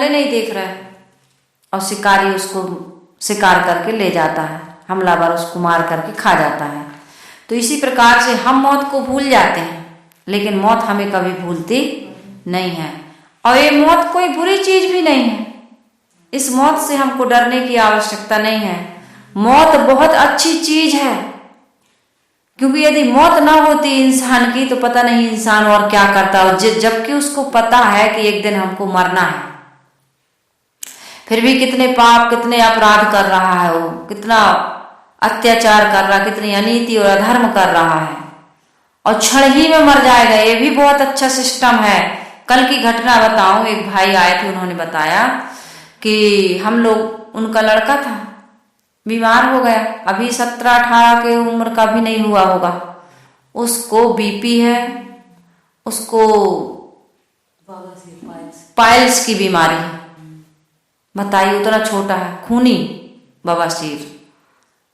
जंगले नहीं देख रहा है और शिकारी उसको शिकार करके ले जाता है, हमलावर उसको मार करके खा जाता है। तो इसी प्रकार से हम मौत को भूल जाते हैं, लेकिन मौत हमें कभी भूलती नहीं है। और ये मौत कोई बुरी चीज भी नहीं है, इस मौत से हमको डरने की आवश्यकता नहीं है। मौत बहुत अच्छी चीज है, क्योंकि यदि मौत ना होती इंसान की तो पता नहीं इंसान और क्या करता, और जबकि उसको पता है कि एक दिन हमको मरना है, फिर भी कितने पाप कितने अपराध कर रहा है, वो कितना अत्याचार कर रहा, कितनी अनीति और अधर्म कर रहा है, और क्षण ही में मर जाएगा। ये भी बहुत अच्छा सिस्टम है। कल की घटना बताऊं, एक भाई आए थे, उन्होंने बताया कि हम लोग, उनका लड़का था, बीमार हो गया, अभी 17-18 के उम्र का भी नहीं हुआ होगा, उसको बीपी है, उसको पाइल्स की बीमारी है। बताइए, उतना छोटा है, खूनी बवासीर,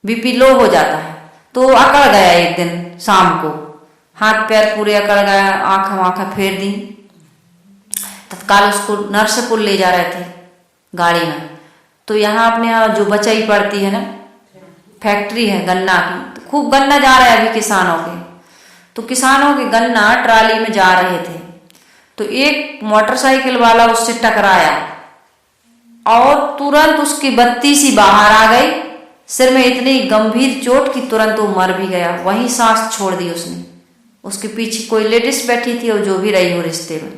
बीपी लो हो जाता है। तो अकड़ गया एक दिन शाम को, हाथ पैर पूरे अकड़ गया, आंखें फेर दी। तत्काल उसको नरसिंहपुर ले जा रहे थे गाड़ी में। तो यहाँ अपने यहाँ जो बचई पड़ती है ना, फैक्ट्री है गन्ना की, तो खूब गन्ना जा रहा है अभी किसानों के। तो किसानों के गन्ना ट्राली में जा रहे थे, तो एक मोटरसाइकिल वाला उससे टकराया और तुरंत उसकी बत्ती सी बाहर आ गई, सिर में इतनी गंभीर चोट कि तुरंत वो मर भी गया, वहीं सांस छोड़ दी उसने। उसके पीछे कोई लेडीज बैठी थी, और जो भी रही हो रिश्ते में,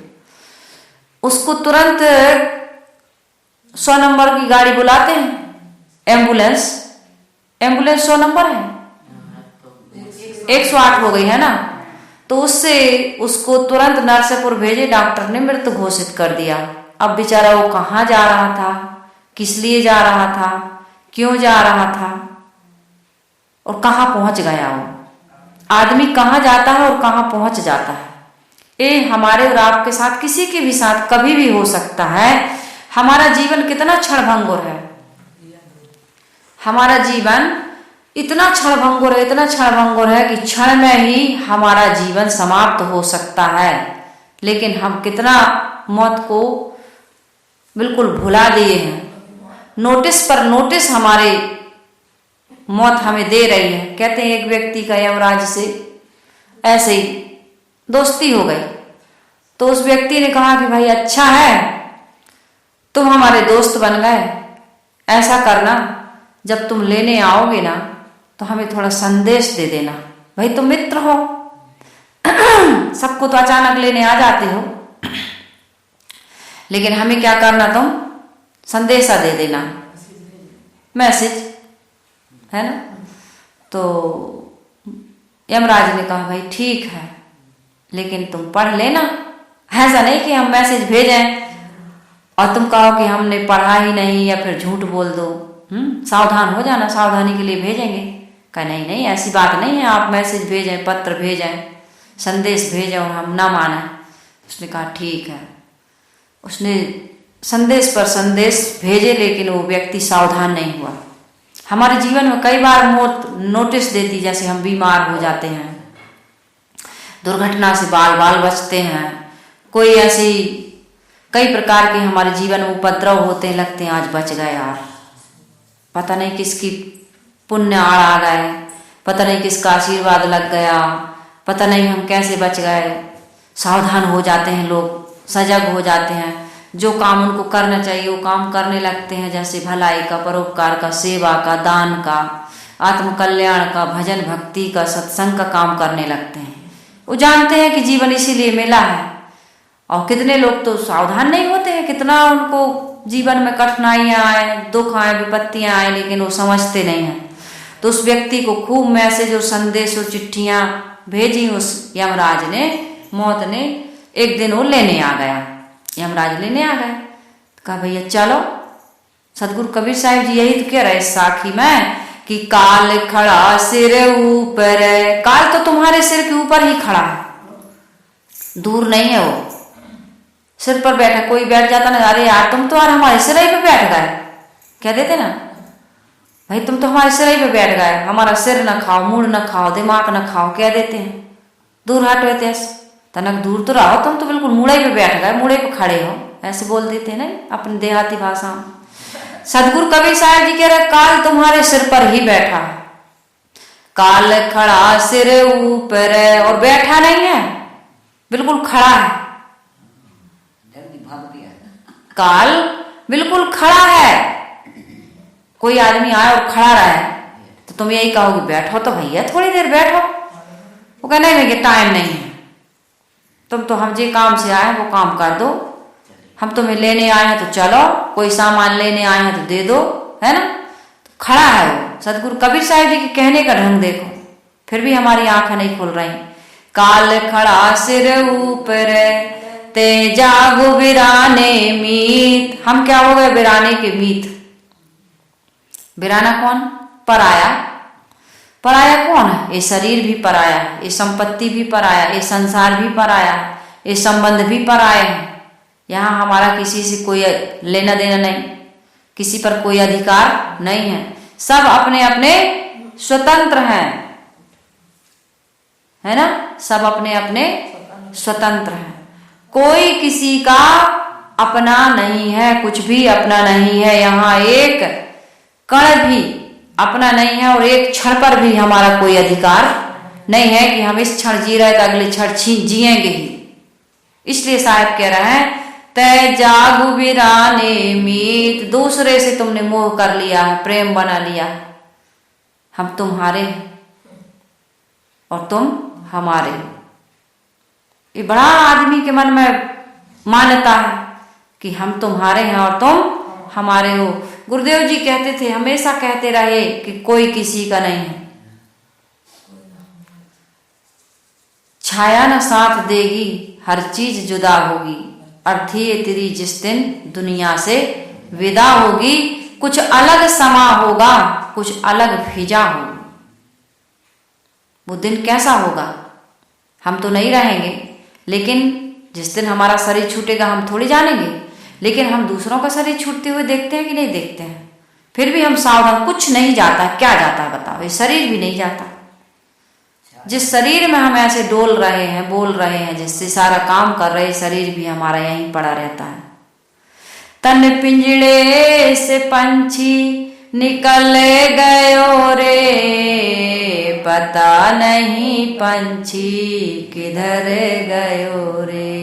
उसको तुरंत 100 नंबर की गाड़ी बुलाते हैं, एम्बुलेंस 100 नंबर है, 108 हो गई है ना। तो उससे उसको तुरंत नरसिंहपुर भेजे, डॉक्टर ने मृत घोषित कर दिया। अब बेचारा वो कहाँ जा रहा था, किस लिए जा रहा था, क्यों जा रहा था, और कहाँ पहुंच गया। वो आदमी कहाँ जाता है और कहाँ पहुंच जाता है, ये हमारे और आपके साथ, किसी के भी साथ कभी भी हो सकता है। हमारा जीवन कितना क्षणभंगुर है, हमारा जीवन इतना क्षणभंगुर है, इतना क्षणभंगुर है कि क्षण में ही हमारा जीवन समाप्त हो सकता है। लेकिन हम कितना मौत को बिल्कुल भुला दिए हैं। नोटिस पर नोटिस हमारे मौत हमें दे रही है। कहते हैं एक व्यक्ति का यमराज से ऐसे ही दोस्ती हो गई, तो उस व्यक्ति ने कहा कि भाई अच्छा है तुम हमारे दोस्त बन गए, ऐसा करना जब तुम लेने आओगे ना तो हमें थोड़ा संदेश दे देना। भाई तुम मित्र हो, सबको तो अचानक लेने आ जाते हो, लेकिन हमें क्या करना, तुम संदेशा दे देना, मैसेज है ना। तो यमराज ने कहा भाई ठीक है, लेकिन तुम पढ़ लेना, ऐसा नहीं कि हम मैसेज भेजें और तुम कहो कि हमने पढ़ा ही नहीं या फिर झूठ बोल दो। सावधान हो जाना, सावधानी के लिए भेजेंगे। कहा नहीं नहीं, ऐसी बात नहीं है, आप मैसेज भेजें, पत्र भेजें, संदेश भेजें और हम ना माने। उसने कहा ठीक है। उसने संदेश पर संदेश भेजे, लेकिन वो व्यक्ति सावधान नहीं हुआ। हमारे जीवन में कई बार मौत नोटिस देती, जैसे हम बीमार हो जाते हैं, दुर्घटना से बाल बाल बचते हैं, कोई ऐसी कई प्रकार के हमारे जीवन में उपद्रव होते हैं, लगते हैं आज बच गए यार, पता नहीं किसकी पुण्य आड़ आ गए, पता नहीं किसका आशीर्वाद लग गया, पता नहीं हम कैसे बच गए। सावधान हो जाते हैं लोग, सजग हो जाते हैं, जो काम उनको करना चाहिए वो काम करने लगते हैं, जैसे भलाई का, परोपकार का, सेवा का, दान का, आत्मकल्याण का, भजन भक्ति का, सत्संग का काम करने लगते हैं। वो जानते हैं कि जीवन इसीलिए मिला है। और कितने लोग तो सावधान नहीं होते हैं, कितना उनको जीवन में कठिनाइयां आए, दुख आए, विपत्तियां आए, लेकिन वो समझते नहीं हैं। तो उस व्यक्ति को खूब मैसेज और संदेश और चिट्ठियां भेजी उस यमराज ने, मौत ने। एक दिन वो लेने आ गया, यमराज लेने आ गए। कहा भैया चलो, सदगुरु कबीर साहिब जी यही तो कह रहे साखी में कि काल खड़ा सिर ऊपर। काल तो तुम्हारे सिर के ऊपर ही खड़ा है, दूर नहीं है, वो सिर पर बैठा। कोई बैठ जाता ना, अरे यार तुम तो यार हमारे सिर ही पे बैठ गए, कह देते ना, भाई तुम तो हमारे सिर ही पे बैठ गए, हमारा सिर न खाओ, मूड न खाओ, दिमाग न खाओ, कह देते हैं। दूर हटो तेस तनक, दूर तो रहो, तुम तो बिल्कुल मुड़े पे बैठ गए, मुड़े पे खड़े हो, ऐसे बोल देते हैं ना अपनी देहाती भाषा में। सदगुरु कबीर साहब जी कह रहे काल तुम्हारे सिर पर ही बैठा है, काल खड़ा सिर ऊपर है, और बैठा नहीं है, बिल्कुल खड़ा है। काल बिल्कुल खड़ा है। कोई आदमी आए और खड़ा रहे तो तुम यही कहोगे बैठो तो भैया थोड़ी देर बैठो। वो कहना नहीं, टाइम नहीं है, तुम तो हम जे काम से आए वो काम कर दो, हम तुम्हें लेने आए हैं तो चलो, कोई सामान लेने आए हैं तो दे दो, है ना। तो खड़ा है वो। सदगुरु कबीर साहब जी के कहने का ढंग देखो, फिर भी हमारी आंखें नहीं खुल रही। काल खड़ा सिर ऊपर ते जागो बिराने मीत। हम क्या हो गए? बिराने के मीत। बिराना कौन? पराया। पराया कौन है? ये शरीर भी पराया है, ये संपत्ति भी पराया, ये संसार भी पराया है, ये संबंध भी पराए हैं। यहाँ हमारा किसी से कोई लेना देना नहीं, किसी पर कोई अधिकार नहीं है, सब अपने अपने स्वतंत्र हैं, है ना। सब अपने अपने स्वतंत्र हैं, कोई किसी का अपना नहीं है, कुछ भी अपना नहीं है। यहाँ एक कण भी अपना नहीं है और एक क्षण पर भी हमारा कोई अधिकार नहीं है कि हम इस क्षण जी रहे तो अगले क्षण जिएंगे ही। इसलिए साहब कह रहे हैं तय जागु बिराने मीत। दूसरे से तुमने मोह कर लिया है, प्रेम बना लिया, हम तुम्हारे और तुम हमारे। ये बड़ा आदमी के मन में मान्यता है कि हम तुम्हारे हैं और तुम हमारे हो। गुरुदेव जी कहते थे, हमेशा कहते रहे कि कोई किसी का नहीं है। छाया न साथ देगी, हर चीज जुदा होगी, अर्थी तेरी जिस दिन दुनिया से विदा होगी। कुछ अलग समा होगा, कुछ अलग फिजा होगी। वो दिन कैसा होगा हम तो नहीं रहेंगे, लेकिन जिस दिन हमारा शरीर छूटेगा हम थोड़ी जानेंगे। लेकिन हम दूसरों का शरीर छूटते हुए देखते हैं कि नहीं देखते हैं। फिर भी हम सावधान, कुछ नहीं जाता। क्या जाता है बताओ? ये शरीर भी नहीं जाता। जिस शरीर में हम ऐसे डोल रहे हैं, बोल रहे हैं, जिससे सारा काम कर रहे, शरीर भी हमारा यहीं पड़ा रहता है। तन पिंजड़े से पंछी निकल गयो रे, पता नहीं पंछी किधर गयो रे।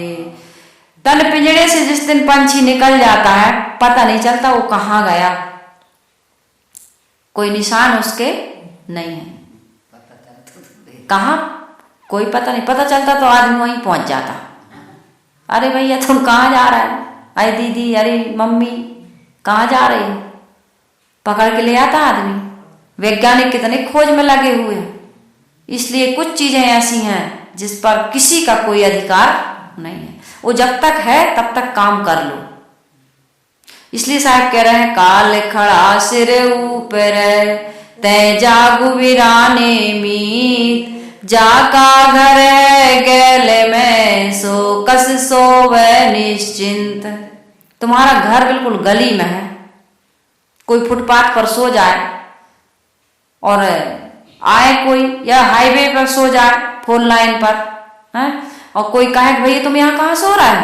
तन पिंजड़े से जिस दिन पंछी निकल जाता है, पता नहीं चलता वो कहाँ गया, कोई निशान उसके नहीं है। कहाँ कोई पता नहीं, पता चलता तो आदमी वहीं पहुंच जाता। अरे भैया तुम कहाँ जा रहा है? अरे दीदी, अरे मम्मी, कहाँ जा रही हो? पकड़ के ले आता आदमी। वैज्ञानिक कितने खोज में लगे हुए हैं। इसलिए कुछ चीजें ऐसी हैं जिस पर किसी का कोई अधिकार नहीं है। वो जब तक है तब तक काम कर लो। इसलिए साहब कह रहे हैं काल खड़ा सिर ऊपर तय जागु बिराने मीत, जाका घर गैल में सो कस सोवे निश्चिंत। तुम्हारा घर बिल्कुल गली में है, कोई फुटपाथ पर सो जाए और आए कोई, या हाईवे पर सो जाए, 4 लाइन पर है, और कोई कहे कि भैया तुम यहाँ कहाँ सो रहे हो?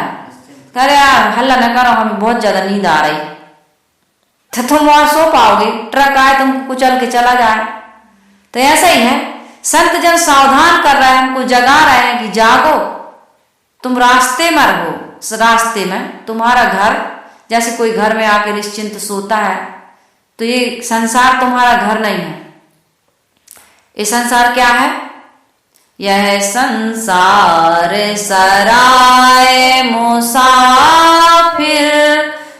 कह रहे यार हल्ला न करो, हमें बहुत ज्यादा नींद आ रही। तो तुम वहां सो पाओगे? ट्रक आए तुमको कुचल के चला जाए। तो ऐसा ही है, संत जन सावधान कर रहे हैं, हमको जगा रहे हैं कि जागो, तुम रास्ते में रहो। रास्ते में तुम्हारा घर, जैसे कोई घर में आके निश्चिंत सोता है, तो ये संसार तुम्हारा घर नहीं है। ये संसार क्या है? यह संसार सराय मुसाफिर,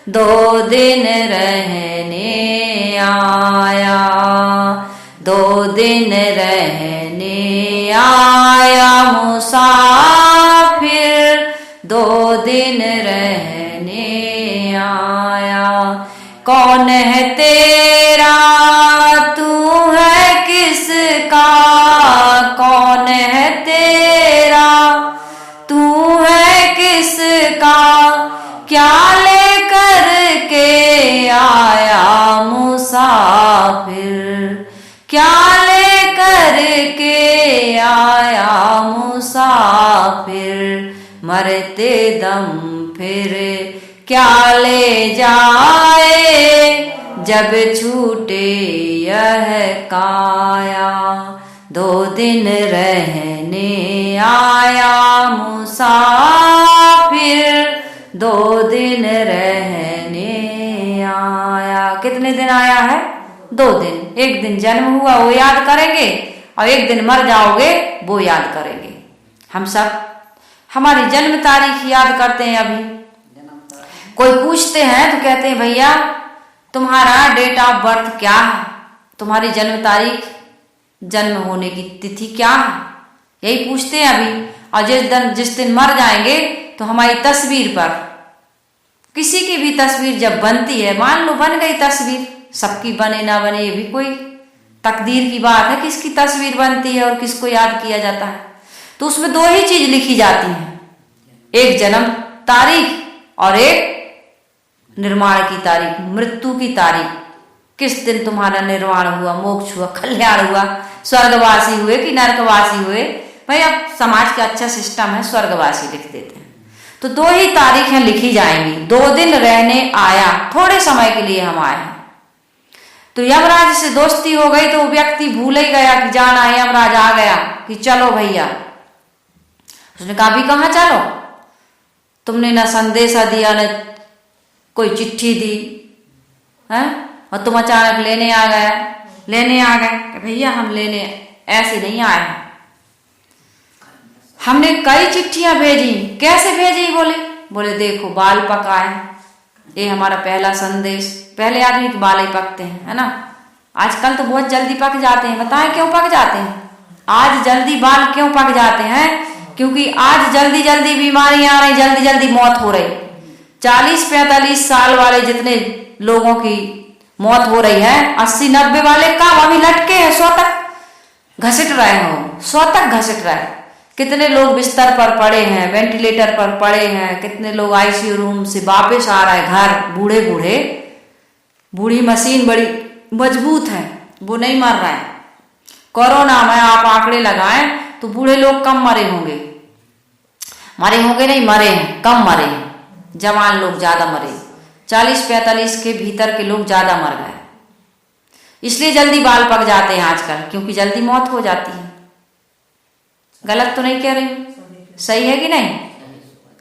2 दिन रहने आया, 2 दिन रहने आया मुसाफिर, 2 दिन रहने आया। कौन है तेरा, तू है किसका? कौन है तेरा, तू है किसका? क्या लेकर के आया मुसाफिर, क्या लेकर के आया मुसाफिर? मरते दम फिर क्या ले जाए जब छूटे यह काया। 2 दिन रहने आया मुसाफिर, 2 दिन रहने आया। कितने दिन आया है? 2 दिन। एक दिन जन्म हुआ वो याद करेंगे, और एक दिन मर जाओगे वो याद करेंगे। हम सब हमारी जन्म तारीख याद करते हैं। अभी कोई पूछते हैं तो कहते हैं भैया तुम्हारा डेट ऑफ बर्थ क्या है, तुम्हारी जन्म तारीख, जन्म होने की तिथि क्या है, यही पूछते हैं अभी। और जिस दिन मर जाएंगे तो हमारी तस्वीर पर, किसी की भी तस्वीर जब बनती है, मान लो बन गई तस्वीर, सबकी बने ना बने ये भी कोई तकदीर की बात है, किसकी तस्वीर बनती है और किसको याद किया जाता है। तो उसमें 2 ही चीज लिखी जाती हैं, एक जन्म तारीख और एक निर्माण की तारीख, मृत्यु की तारीख। किस दिन तुम्हारा निर्वाण हुआ, मोक्ष हुआ, कल्याण हुआ, स्वर्गवासी हुए कि नरकवासी हुए। भाई अब समाज का अच्छा सिस्टम है, स्वर्गवासी लिख देते हैं। तो 2 ही तारीखें लिखी जाएंगी। 2 दिन रहने आया, थोड़े समय के लिए हम आए हैं। तो यमराज से दोस्ती हो गई तो व्यक्ति भूल ही गया कि जाना है, यमराज आ गया कि चलो भैया। उसने कहा भी कहाँ चलो, तुमने ना संदेशा दिया न कोई चिट्ठी दी है, और तुम अचानक लेने आ गए। भैया हम लेने ऐसे नहीं आए हैं, हमने कई चिट्ठियां भेजी। कैसे भेजी? बोले देखो बाल पकाए, ये हमारा पहला संदेश। पहले आदमी के बाल ही पकते हैं, है ना। आजकल तो बहुत जल्दी पक जाते हैं। बताएं क्यों पक जाते हैं? आज जल्दी बाल क्यों पक जाते हैं? क्योंकि आज जल्दी जल्दी बीमारियां आ रही, जल्दी जल्दी मौत हो रही। 40-45 साल वाले जितने लोगों की मौत हो रही है, 80-90 वाले काम अभी लटके हैं, 100 तक घसीट रहे हो, 100 तक घसीट रहे। कितने लोग बिस्तर पर पड़े हैं, वेंटिलेटर पर पड़े हैं, कितने लोग आईसीयू रूम से वापस आ रहे हैं घर, बूढ़े। बूढ़ी मशीन बड़ी मजबूत है, वो नहीं मर रहा है। कोरोना में आप आंकड़े लगाएं तो बूढ़े लोग कम मरे होंगे नहीं, मरे हैं, कम मरे हैं। जवान लोग ज्यादा मरे, 40-45 के भीतर के लोग ज्यादा मर गए। इसलिए जल्दी बाल पक जाते हैं आजकल, क्योंकि जल्दी मौत हो जाती है। गलत तो नहीं कह रही हूं, सही है कि नहीं?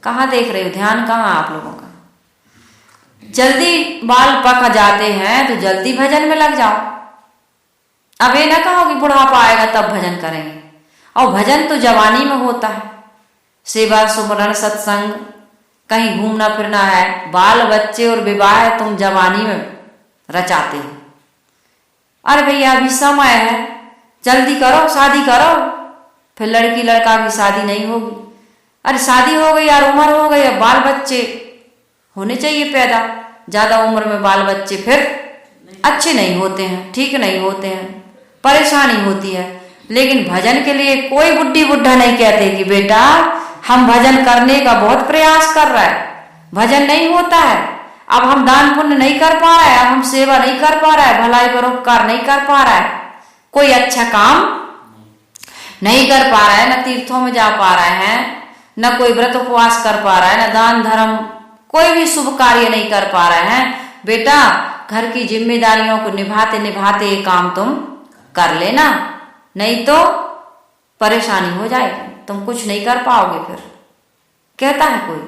कहाँ देख रहे हो, ध्यान कहाँ आप लोगों का? जल्दी बाल पक जाते हैं तो जल्दी भजन में लग जाओ। अब ये ना कहो कि बुढ़ापा आएगा तब भजन करेंगे। और भजन तो जवानी में होता है, सेवा सुमरण सत्संग, कहीं घूमना फिरना है। बाल बच्चे और विवाह तुम जवानी में रचाते हो। अरे भैया अभी समय है, जल्दी करो, शादी करो, फिर लड़की लड़का की शादी नहीं होगी। अरे शादी हो गई यार, उम्र हो गई, अब बाल बच्चे होने चाहिए पैदा। ज्यादा उम्र में बाल बच्चे फिर अच्छे नहीं होते हैं, ठीक नहीं होते हैं, परेशानी होती है। लेकिन भजन के लिए कोई बुढ़ी बुढ़ा नहीं कहते कि बेटा हम भजन करने का बहुत प्रयास कर रहा है, भजन नहीं होता है, अब हम दान पुण्य नहीं कर पा रहे हैं, अब हम सेवा नहीं कर पा रहा है, भलाई परोपकार नहीं कर पा रहा है, कोई अच्छा काम नहीं कर पा रहा है, न तीर्थों में जा पा रहे हैं, न कोई व्रत उपवास कर पा रहा है, न दान धर्म, कोई भी शुभ कार्य नहीं कर पा रहे हैं। बेटा घर की जिम्मेदारियों को निभाते निभाते ये काम तुम कर लेना, नहीं तो परेशानी हो जाएगी, तुम कुछ नहीं कर पाओगे। फिर कहता है कोई?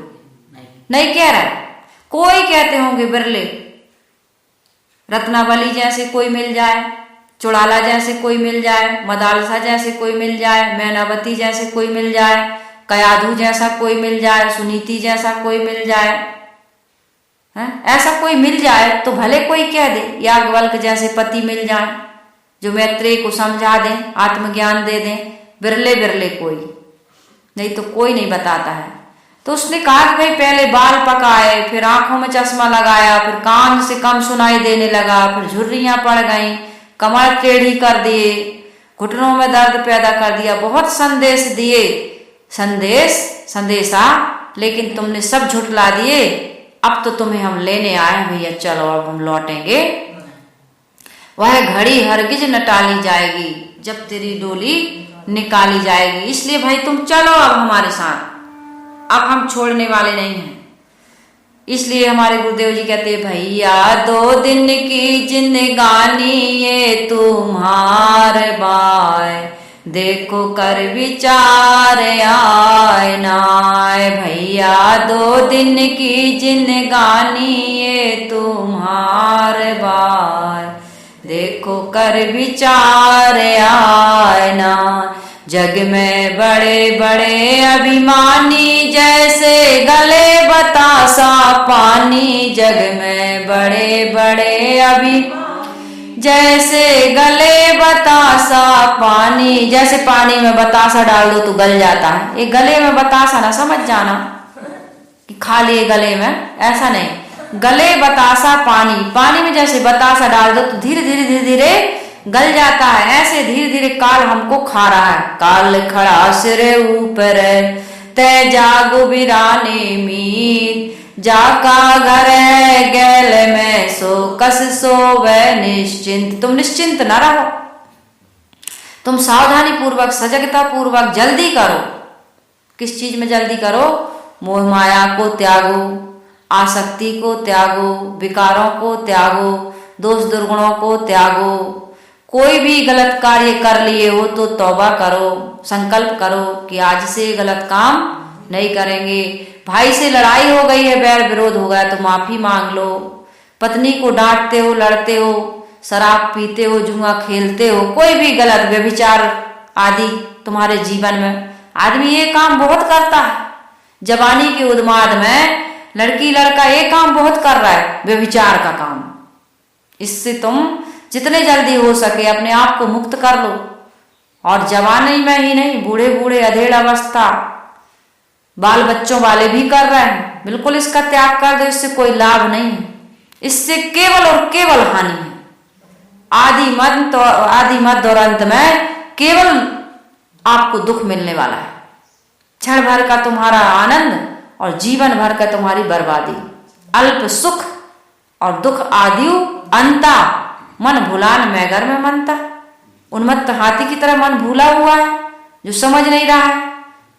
नहीं कह रहा है। कोई कहते होंगे बिरले, रत्नावली जैसे कोई मिल जाए, चुड़ाला जैसे कोई मिल जाए, मदालसा जैसे कोई मिल जाए, मैनावती जैसे कोई मिल जाए, कयाधु जैसा कोई मिल जाए, सुनीति जैसा कोई मिल जाए, है? ऐसा कोई मिल जाए तो भले कोई कह दे, याज्ञवल्क्य जैसे पति मिल जाए जो मैत्रेय को समझा दें, आत्मज्ञान दे दें, बिरले बिरले कोई, नहीं तो कोई नहीं बताता है। तो उसने कहा कि भाई पहले बाल पकाए, फिर आंखों में चश्मा लगाया, फिर कान से कम सुनाई देने लगा, फिर झुर्रियां पड़ गईं, कमर टेढ़ी कर दिए, घुटनों में दर्द पैदा कर दिया, बहुत संदेश दिए, संदेशा, लेकिन तुमने सब झुठला दिए। अब तो तुम्हें हम लेने आए भैया, चलो अब हम लौटेंगे। वह घड़ी हरगिज न टाली जाएगी जब तेरी डोली निकाली जाएगी, इसलिए भाई तुम चलो अब हमारे साथ, अब हम छोड़ने वाले नहीं हैं। इसलिए हमारे गुरुदेव जी कहते हैं, भैया 2 दिन की जिंदगानी ये तुम्हार बाय, देखो कर विचार आए नाय। भैया 2 दिन की जिंदगानी ये तुम्हार बाय, देखो कर विचार आए ना। जग में बड़े बड़े अभिमानी जैसे गले बतासा पानी, जग में बड़े बड़े जैसे गले बतासा पानी, जैसे पानी में बतासा डाल दो तो गल जाता है। ये गले में बतासा ना समझ जाना कि खा लिए गले में, ऐसा नहीं। गले बतासा पानी, पानी में जैसे बतासा डाल दो तो धीरे धीरे धीरे धीरे गल जाता है। ऐसे धीरे धीरे काल हमको खा रहा है। काल खड़ा सिर ऊपर तय जागो बिराने मीत, जाका घर गैल में सो कस सोवे निश्चिंत। तुम निश्चिंत न रहो, तुम सावधानी पूर्वक सजगता पूर्वक जल्दी करो। किस चीज में जल्दी करो? मोह माया को त्यागो, आसक्ति को त्यागो, विकारों को त्यागो, दोष दुर्गुणों को त्यागो। कोई भी गलत कार्य कर लिए हो तो तौबा करो, संकल्प करो कि आज से गलत काम नहीं करेंगे। भाई से लड़ाई हो गई है, बैर विरोध हो गया तो माफी मांग लो। पत्नी को डांटते हो, लड़ते हो, शराब पीते हो, जुआ खेलते हो, कोई भी गलत व्यभिचार आदि तुम्हारे जीवन में, आदमी ये काम बहुत करता है। जवानी के उन्माद में लड़की लड़का ये काम बहुत कर रहा है, व्यभिचार का काम। इससे तुम जितने जल्दी हो सके अपने आप को मुक्त कर लो। और जवानी में ही नहीं, बूढ़े बूढ़े अधेड़ अवस्था बाल बच्चों वाले भी कर रहे हैं। बिल्कुल इसका त्याग कर दो, इससे कोई लाभ नहीं है, इससे केवल और केवल हानि है। आदि मध्य और अंत में केवल आपको दुख मिलने वाला है। क्षण भर का तुम्हारा आनंद और जीवन भर का तुम्हारी बर्बादी। अल्प सुख और दुख आदिउ अंता, मन भुलान मैगर में मनता। उन्मत्त हाथी की तरह मन भूला हुआ है जो समझ नहीं रहा है।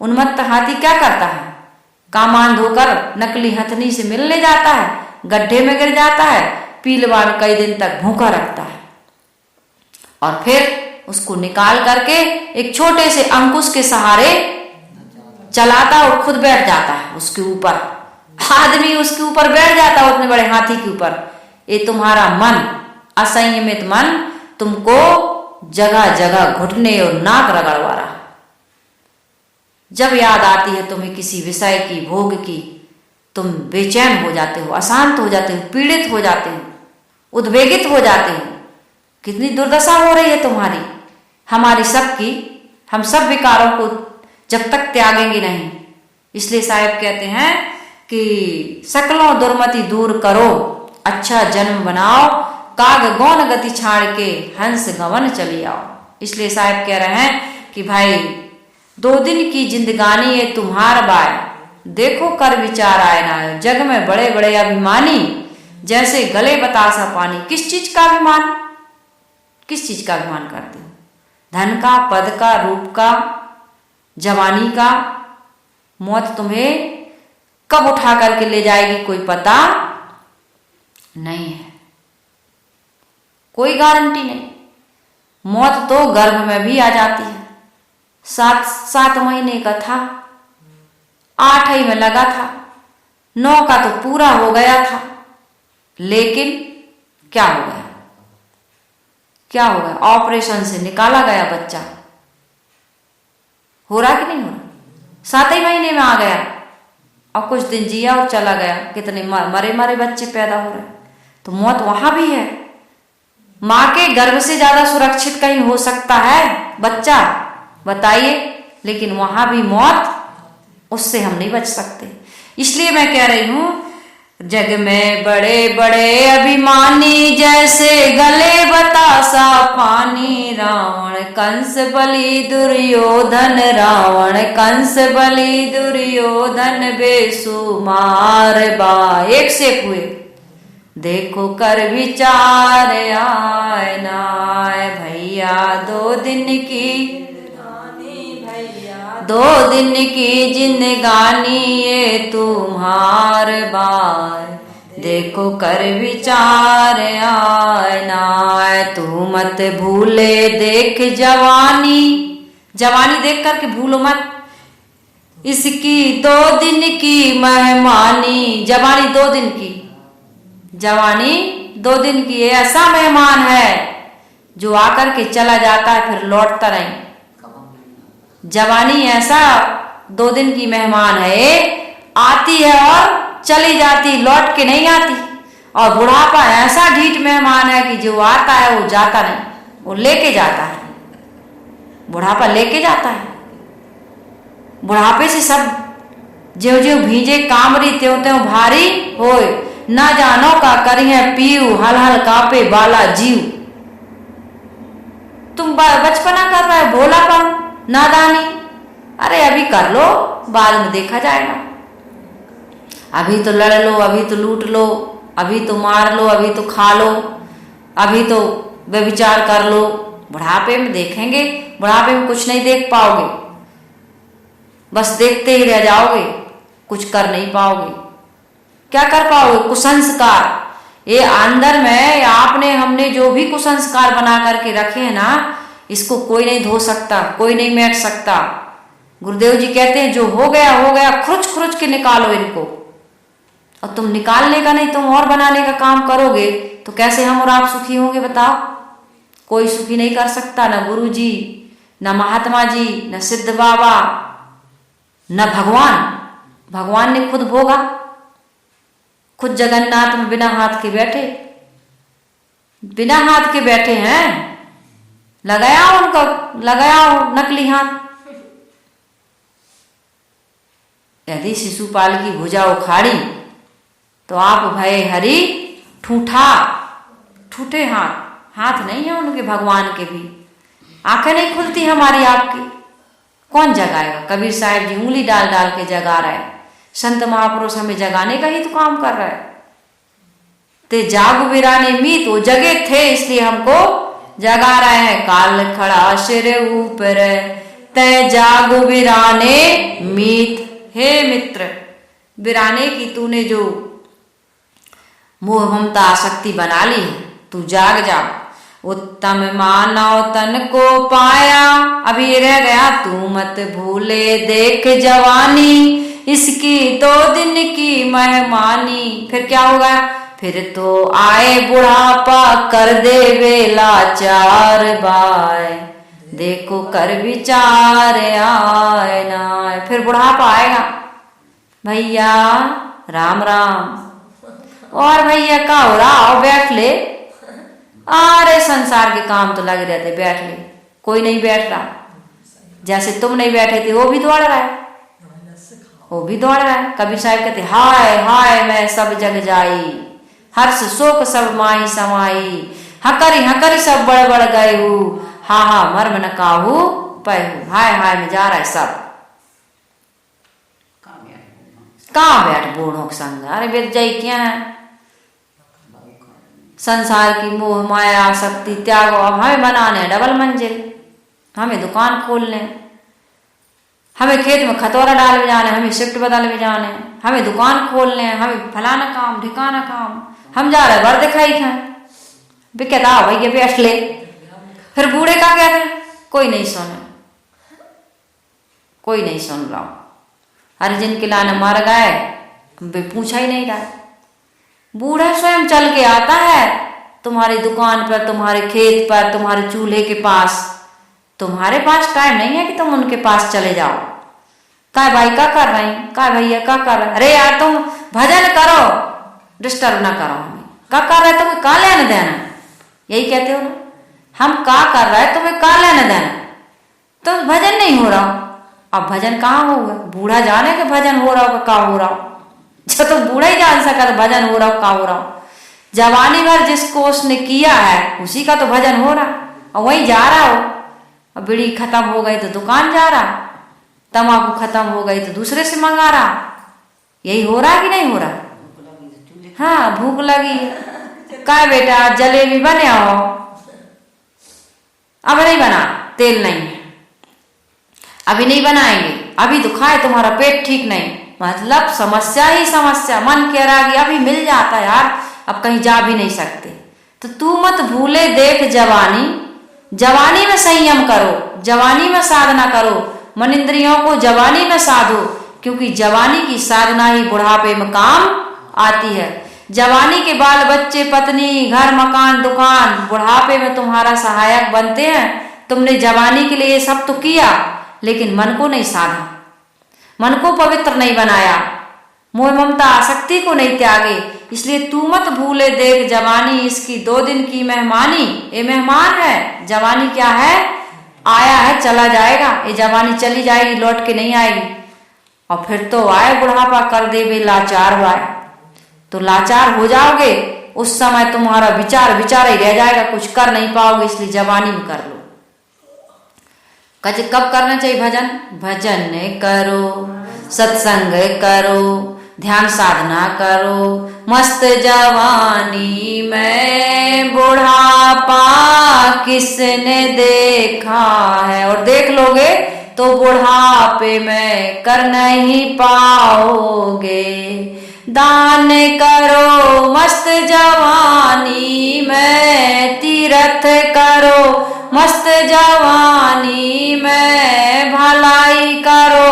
उन्मत्त हाथी क्या करता है? कामांध होकर नकली हथनी से मिलने जाता है, गड्ढे में गिर जाता है, पीलवाड़ कई दिन तक भूखा रखता है और फिर उसको निकाल करके एक छोटे से अंकुश के सहारे चलाता और खुद बैठ जाता है उसके ऊपर। आदमी उसके ऊपर बैठ जाता है, उतने बड़े हाथी के ऊपर। ये तुम्हारा मन, असंयमित मन तुमको जगह जगह घुटने और नाक रगड़वा रहा। जब याद आती है तुम्हें किसी विषय की, भोग की, तुम बेचैन हो जाते हो, अशांत हो जाते हो, पीड़ित हो जाते हो, उद्वेगित हो जाते हो। कितनी दुर्दशा हो रही है तुम्हारी, हमारी सबकी। हम सब विकारों को जब तक त्यागेंगे नहीं। इसलिए साहिब कहते हैं कि सकलों दुर्मति दूर करो, अच्छा जन्म बनाओ, काग गौन गति छाड़ के हंस गवन चली आओ। इसलिए साहिब कह रहे हैं कि भाई 2 दिन की जिंदगानी ये तुम्हार बाय, देखो कर विचार आए ना। जग में बड़े बड़े अभिमानी जैसे गले बतासा पानी। किस चीज का अभिमान? किस चीज का अभिमान करते हो? धन का, पद का, रूप का, जवानी का। मौत तुम्हें कब उठा करके ले जाएगी कोई पता नहीं है, कोई गारंटी नहीं। मौत तो गर्भ में भी आ जाती है। 7 महीने का था, 8 ही में लगा था, 9 का तो पूरा हो गया था, लेकिन क्या हो गया? क्या हो गया? ऑपरेशन से निकाला गया बच्चा। हो रहा कि नहीं हो रहा? 7 ही महीने में आ गया और कुछ दिन जिया और चला गया। कितने मरे मरे बच्चे पैदा हो रहे। तो मौत वहां भी है। मां के गर्भ से ज्यादा सुरक्षित कहीं हो सकता है बच्चा? बताइए। लेकिन वहां भी मौत, उससे हम नहीं बच सकते। इसलिए मैं कह रही हूं, जग में बड़े बड़े अभिमानी जैसे गले बतासा पानी। रावण कंस बलि दुर्योधन, रावण कंस बलि दुर्योधन बेसुमार बा। एक से हुए, देखो कर विचार आए नाय। भैया 2 दिन की 2 दिन की जिंदगानी ये तुम्हारे बार, देखो कर विचार आए ना आए, तू मत भूले देख जवानी, जवानी देख करके भूलो मत, इसकी 2 दिन की मेहमानी, जवानी 2 दिन की, जवानी 2 दिन की, ऐसा मेहमान है जो आकर के चला जाता है फिर लौटता नहीं। जवानी ऐसा 2 दिन की मेहमान है, आती है और चली जाती, लौट के नहीं आती। और बुढ़ापा ऐसा ढीठ मेहमान है कि जो आता है वो जाता नहीं, वो लेके जाता है, बुढ़ापा लेके जाता है। बुढ़ापे से सब ज्यो ज्यो भीजे कामरी त्यों त्यों भारी होए, ना जानो का करिए पीऊ, हल हल कापे बाला जीव। तुम बचपना कर रहे हो, भोलापन, नादानी, अरे अभी कर लो, बाद में देखा जाएगा। अभी तो लड़ लो, अभी तो लूट लो, अभी तो मार लो, अभी तो खा लो, अभी तो व्यभिचार कर लो, बुढ़ापे में देखेंगे। बुढ़ापे में कुछ नहीं देख पाओगे, बस देखते ही रह जाओगे, कुछ कर नहीं पाओगे। क्या कर पाओगे? कुसंस्कार, ये अंदर में आपने हमने जो भी कुसंस्कार बना करके रखे हैं ना, इसको कोई नहीं धो सकता, कोई नहीं मिट सकता। गुरुदेव जी कहते हैं जो हो गया खुरच खुरच के निकालो इनको। और तुम निकालने का नहीं, तुम और बनाने का काम करोगे तो कैसे हम और आप सुखी होंगे बताओ? कोई सुखी नहीं कर सकता, न गुरु जी, न महात्मा जी, न सिद्ध बाबा, न भगवान। भगवान ने खुद भोगा, खुद जगन्नाथ में बिना हाथ के बैठे, बिना हाथ के बैठे हैं। लगाया उनका, लगाया नकली हाथ। यदि शिशुपाल की भुजा उखाड़ी तो आप भय हरि ठूठा, ठूठे हाथ, हाथ नहीं है उनके, भगवान के भी आंखें नहीं खुलती हमारी आपकी, कौन जगाएगा? कबीर साहब जी उंगली डाल डाल के जगा रहे हैं, संत महापुरुष हमें जगाने का ही तो काम कर रहे हैं। ते जागो वीराने मीत, वो जगे थे इसलिए हमको जगा रहे हैं। काल खड़ा सिर ऊपर ते जागो वीराने मीत, हे मित्र, वीराने की तूने जो मोह ममता आसक्ति बना ली है, तू जाग जा। उत्तम मानव तन को पाया, अभी ये रह गया, तू मत भूले देख जवानी, इसकी 2 दिन की मेहमानी। फिर क्या होगा? फिर तो आए बुढ़ापा, कर दे वेला 4 बार, देखो कर विचार आए ना आए। फिर बुढ़ापा आएगा, भैया राम राम। और भैया का हो रहा, आओ बैठ ले। अरे संसार के काम तो लगे रहते, बैठ ले। कोई नहीं बैठ रहा, जैसे तुम नहीं बैठे थे वो भी दौड़ रहा है, वो भी दौड़ रहा है। कबीर साहब कहते हाय हाय मैं सब जग जाई, हर्ष शोक सब माही समाई, हकरी हकरी सब बड़ बड़ गए हूँ, हा हा मर्म न काहू पहू। हाय हाय में जा रहा है सब। कहाँ बैठ बूढ़ों के संग? अरे बेट जाई क्या है? संसार की मोह माया आसक्ति त्यागो। अब हमें बनाने डबल मंजिल, हमें दुकान खोलने, हमें खेत में खतौरा डाल जाने, हमें शिफ्ट बदल भी जाने, हमें दुकान खोलने, हमें फलाना काम ढिकाना काम। हम जा रहे बर दिखाई खाए, भी कहता भैया बैठ ले। फिर बूढ़े का कहते हैं, कोई नहीं सुने, कोई नहीं सुन रहा। अरे जिनके लाने मर गए वे पूछा ही नहीं रहा। बूढ़ा स्वयं चल के आता है तुम्हारी दुकान पर, तुम्हारे खेत पर, तुम्हारे चूल्हे के पास। तुम्हारे पास टाइम नहीं है कि तुम उनके पास चले जाओ। का भाई का कर रही, का भैया का कर रहे? अरे यार तुम भजन करो, डिस्टर्ब ना करो हमें। का कर रहे तुम्हें का लेना देना? यही कहते हो ना, हम का कर रहे हैं तुम्हें का लेना देना? तो भजन नहीं हो रहा। अब भजन कहाँ होगा? बूढ़ा जाने के भजन हो रहा होगा, का हो रहा हो? जब तो बूढ़ा ही जान सका तो भजन हो रहा हो, का हो रहा हो? जवानी भर जिसको उसने किया है उसी का तो भजन हो रहा, और वही जा रहा हो। अब बीड़ी खत्म हो गई तो दुकान जा रहा, तम्बाकू खत्म हो गई तो दूसरे से मंगा रहा। यही हो रहा कि नहीं हो रहा? हाँ, भूख लगी, का बेटा जलेबी बने हो? अब नहीं बना, तेल नहीं है। अभी नहीं बनाएंगे, अभी तो खाए, तुम्हारा पेट ठीक नहीं। मतलब समस्या ही समस्या। मन कह रहा कि अभी मिल जाता यार, अब कहीं जा भी नहीं सकते। तो तू मत भूले देख जवानी, जवानी में संयम करो, जवानी में साधना करो, मन इंद्रियों को जवानी में साधो, क्योंकि जवानी की साधना ही बुढ़ापे में काम आती है। जवानी के बाल बच्चे, पत्नी, घर, मकान, दुकान बुढ़ापे में तुम्हारा सहायक बनते हैं। तुमने जवानी के लिए ये सब तो किया, लेकिन मन को नहीं साधा, मन को पवित्र नहीं बनाया, मोह ममता आसक्ति को नहीं त्यागे। इसलिए तू मत भूले देख जवानी, इसकी 2 दिन की मेहमानी। ये मेहमान है, जवानी क्या है, आया है चला जाएगा। ये जवानी चली जाएगी, लौट के नहीं आएगी। और फिर तो आए बुढ़ापा, कर दे बे लाचार हुआ, तो लाचार हो जाओगे। उस समय तुम्हारा विचार ही रह जाएगा, कुछ कर नहीं पाओगे। इसलिए जवानी में कर लो। कब करना चाहिए भजन? भजन करो, सत्संग करो, ध्यान साधना करो। मस्त जवानी में बुढ़ापा किसने देखा है। और देख लोगे तो बुढ़ापे में कर नहीं पाओगे। दान करो मस्त जवानी में, तीर्थ करो मस्त जवानी में, भलाई करो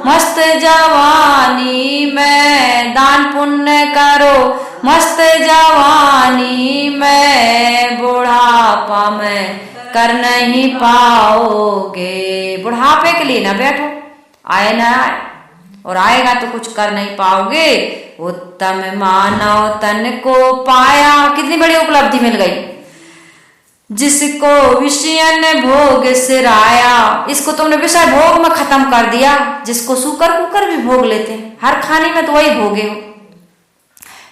मस्त जवानी में, दान पुण्य करो मस्त जवानी में, बुढ़ापा में कर नहीं पाओगे। बुढ़ापे के लिए ना बैठो, आए ना आए, और आएगा तो कुछ कर नहीं पाओगे। उत्तम मानव तन को पाया, कितनी बड़ी उपलब्धि मिल गई। जिसको विषयन भोग सिराया, इसको तुमने विषय भोग में खत्म कर दिया। जिसको सूकर कुकर भी भोग लेते हैं, हर खाने में तो वही भोगे हो।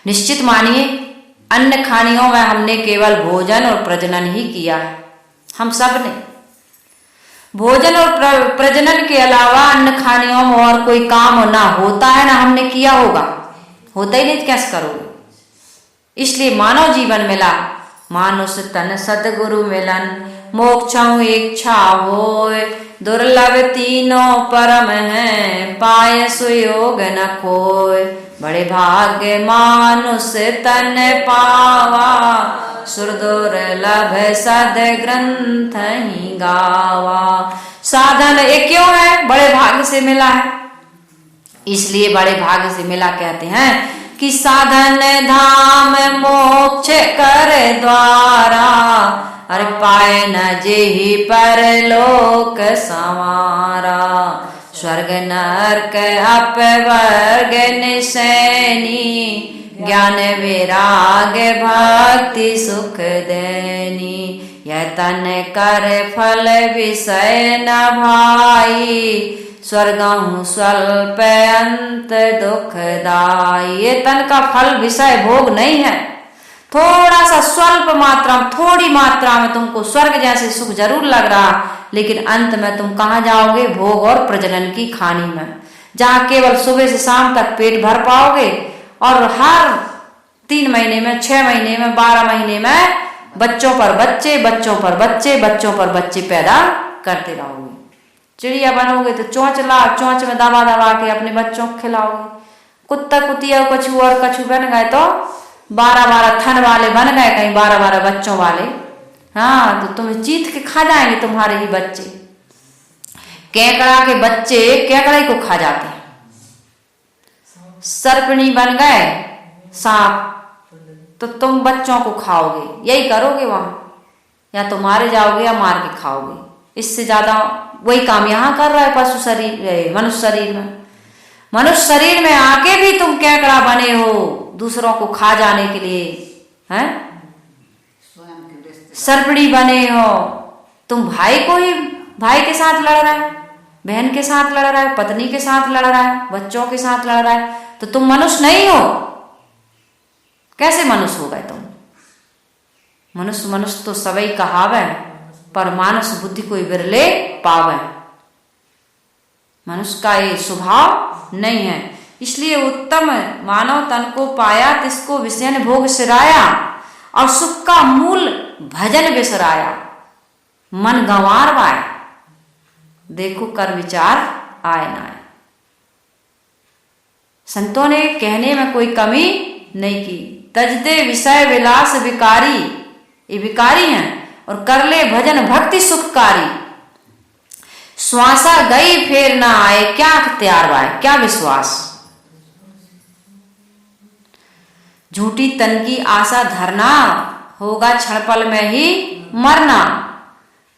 निश्चित मानिए अन्य खानियों में हमने केवल भोजन और प्रजनन ही किया है। हम सब ने भोजन और प्रजनन के अलावा अन्य खानियों में और कोई काम ना होता है, ना हमने किया होगा। होता ही नहीं तो कैसे करोगे। इसलिए मानव जीवन मिला, मानुष तन सतगुरु मिलन, मोक्षं इच्छा होय, दुर्लभ तीनों परम हैं, पाए सुयोग न कोय। बड़े भाग्य मानुष तन पावा, सुर दुर्लभ सद ग्रंथ ही गावा। साधन ये क्यों है? बड़े भाग्य से मिला है, इसलिए बड़े भाग्य से मिला। कहते हैं कि साधन धाम मोक्ष कर द्वारा, अरे पाए न जेहि परलोक संवारा। स्वर्ग नरक अपवर्ग निसैनी, ज्ञान वैराग भक्ति सुख देनी। यह तन कर फल विषय न भाई, स्वर्गहु स्वल्प अंत दुखदाई। ये तन का फल विषय भोग नहीं है, थोड़ा सा स्वल्प मात्रा, थोड़ी मात्रा में तुमको स्वर्ग जैसे सुख जरूर लग रहा, लेकिन अंत में तुम कहाँ जाओगे? भोग और प्रजनन की खानी में, जहाँ केवल सुबह से शाम तक पेट भर पाओगे और हर 3 महीने में, 6 महीने में, 12 महीने में बच्चों पर बच्चे, बच्चों पर बच्चे, बच्चों पर बच्चे पैदा करते रहोगे। चिड़िया बनोगे तो चोंच में दबा दबा के अपने बच्चों को खिलाओगे। कुत्ता कुतिया कछू और कछू बन गए तो 12-12 थन वाले बन गए, कहीं 12-12 बच्चों वाले। हाँ, तो तुम्हें चीत के खा जाएंगे तुम्हारे ही बच्चे। केकड़ा के बच्चे केकड़े को खा जाते हैं। सर्पणी बन गए सांप, तो तुम बच्चों को खाओगे। यही करोगे वहां, या तो मारे जाओगे या मार के खाओगे। इससे ज्यादा वही काम यहाँ कर रहा है पशु शरीर, मनुष्य शरीर में। मनुष्य शरीर में आके भी तुम केकड़ा बने हो दूसरों को खा जाने के लिए, हैं? सर्पणी बने हो, तुम भाई के साथ लड़ रहा है, बहन के साथ लड़ रहा है, पत्नी के साथ लड़ रहा है, बच्चों के साथ लड़ रहा है, तो तुम मनुष्य नहीं हो। कैसे मनुष्य हो गए तुम? मनुष्य तो सबई कहावे, पर मानस बुद्धि कोई बिरले पावे। मनुष्य का ये स्वभाव नहीं है। इसलिए उत्तम मानव तन को पाया, तिसको विषयन भोग सिराया, और सुख का मूल भजन बिसराया। मन गंवार वाय, देखो कर विचार आए ना आए। संतों ने कहने में कोई कमी नहीं की। तजते विषय विलास विकारी, ये विकारी हैं, और कर ले भजन भक्ति सुखकारी। श्वासा गई फिर ना आए, क्या अख्तियार बाए, क्या विश्वास। झूठी तन की आशा धरना, होगा क्षणपल में ही मरना।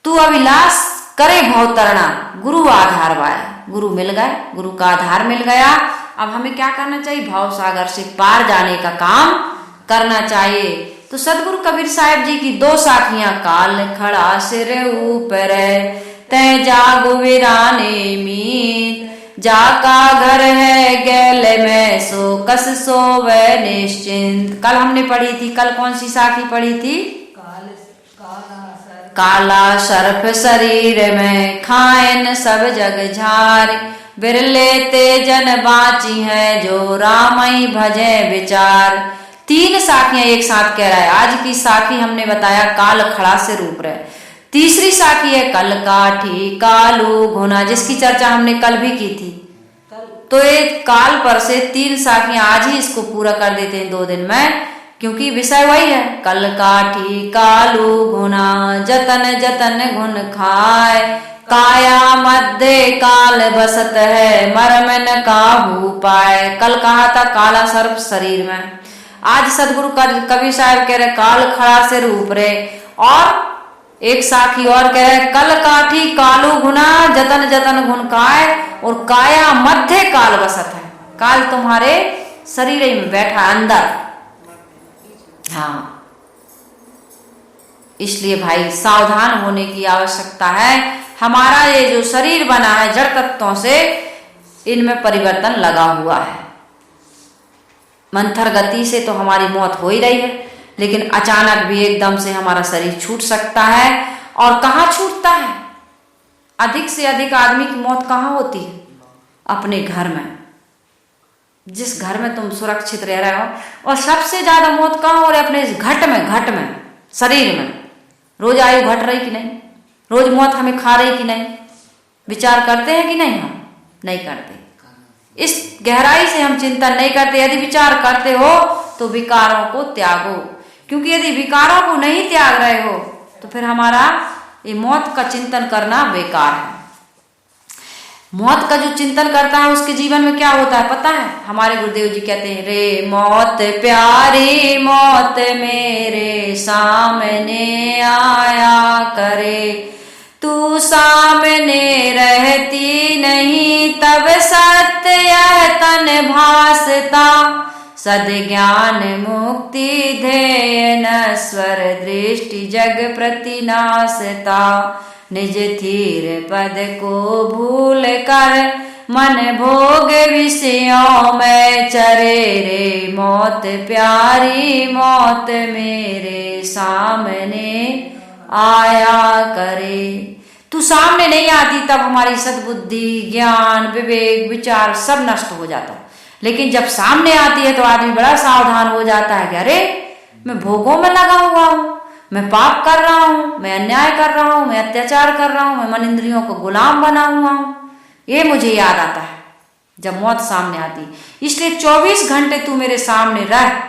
तू अभिलाष करे भव तरना, गुरु आधार बाए। गुरु मिल गए, गुरु का आधार मिल गया। अब हमें क्या करना चाहिए? भव सागर से पार जाने का काम करना चाहिए। तो सदगुरु कबीर साहब जी की दो साखियां, काल खड़ा सिर ऊपर तय जागो वीराने मीत, जाका घर है गैल में सो कस सोवे निश्चिंत। कल हमने पढ़ी थी, कल कौन सी साखी पढ़ी थी? काला सर्प शरीर में खाएन सब जग झार, बिरले ते जन बाची है जो रामई भजे विचार। तीन साखियां एक साथ कह रहा है। आज की साखी हमने बताया काल खड़ा से रूप रहे। तीसरी साखी है कल काठी कालू घुना, जिसकी चर्चा हमने कल भी की थी। तो एक काल पर से तीन साखियां आज ही इसको पूरा कर देते हैं 2 दिन में, क्योंकि विषय वही है। कल काठी कालू घुना, जतन जतन घुन खाए, काया मध्य काल बसत है मरम न काबू पाए। कल कहा था काला सर्प शरीर में, आज सदगुरु कबीर साहब कह रहे काल खड़ा से रूप रे। और एक साखी और कह रहे कल काठी कालू घुना, जतन जतन घुन खाए, और काया मध्य काल बसत है। काल तुम्हारे शरीर में बैठा अंदर। हाँ, इसलिए भाई सावधान होने की आवश्यकता है। हमारा ये जो शरीर बना है जड़ तत्वों से, इनमें परिवर्तन लगा हुआ है। मंथर गति से तो हमारी मौत हो ही रही है, लेकिन अचानक भी एकदम से हमारा शरीर छूट सकता है। और कहाँ छूटता है? अधिक से अधिक आदमी की मौत कहाँ होती है? अपने घर में, जिस घर में तुम सुरक्षित रह रहे हो। और सबसे ज्यादा मौत कहाँ हो रही है? अपने घट में शरीर में। रोज आयु घट रही कि नहीं? रोज मौत हमें खा रही कि नहीं? विचार करते हैं कि नहीं? हम नहीं करते। इस गहराई से हम चिंतन नहीं करते। यदि विचार करते हो तो विकारों को त्यागो, क्योंकि यदि विकारों को नहीं त्याग रहे हो तो फिर हमारा ये मौत का चिंतन करना बेकार है। मौत का जो चिंतन करता है उसके जीवन में क्या होता है पता है? हमारे गुरुदेव जी कहते हैं, रे मौत प्यारी मौत मेरे सामने आया करे, तू सामने रहती नहीं तब सत्य यह तन भासता, सद ज्ञान मुक्ति ध्येय नश्वर दृष्टि जग प्रतिनाशता, निज थीर पद को भूल कर मन भोग विषयों में चरे, रे मौत प्यारी मौत मेरे सामने आया करे। तू सामने नहीं आती तब हमारी सद्बुद्धि ज्ञान विवेक विचार सब नष्ट हो जाता, लेकिन जब सामने आती है तो आदमी बड़ा सावधान हो जाता है कि अरे मैं भोगों में लगा हुआ हूँ, मैं पाप कर रहा हूँ, मैं अन्याय कर रहा हूँ, मैं अत्याचार कर रहा हूँ, मैं मन इंद्रियों को गुलाम बना हुआ हूँ। ये मुझे याद आता है जब मौत सामने आती। इसलिए 24 घंटे तू मेरे सामने रह।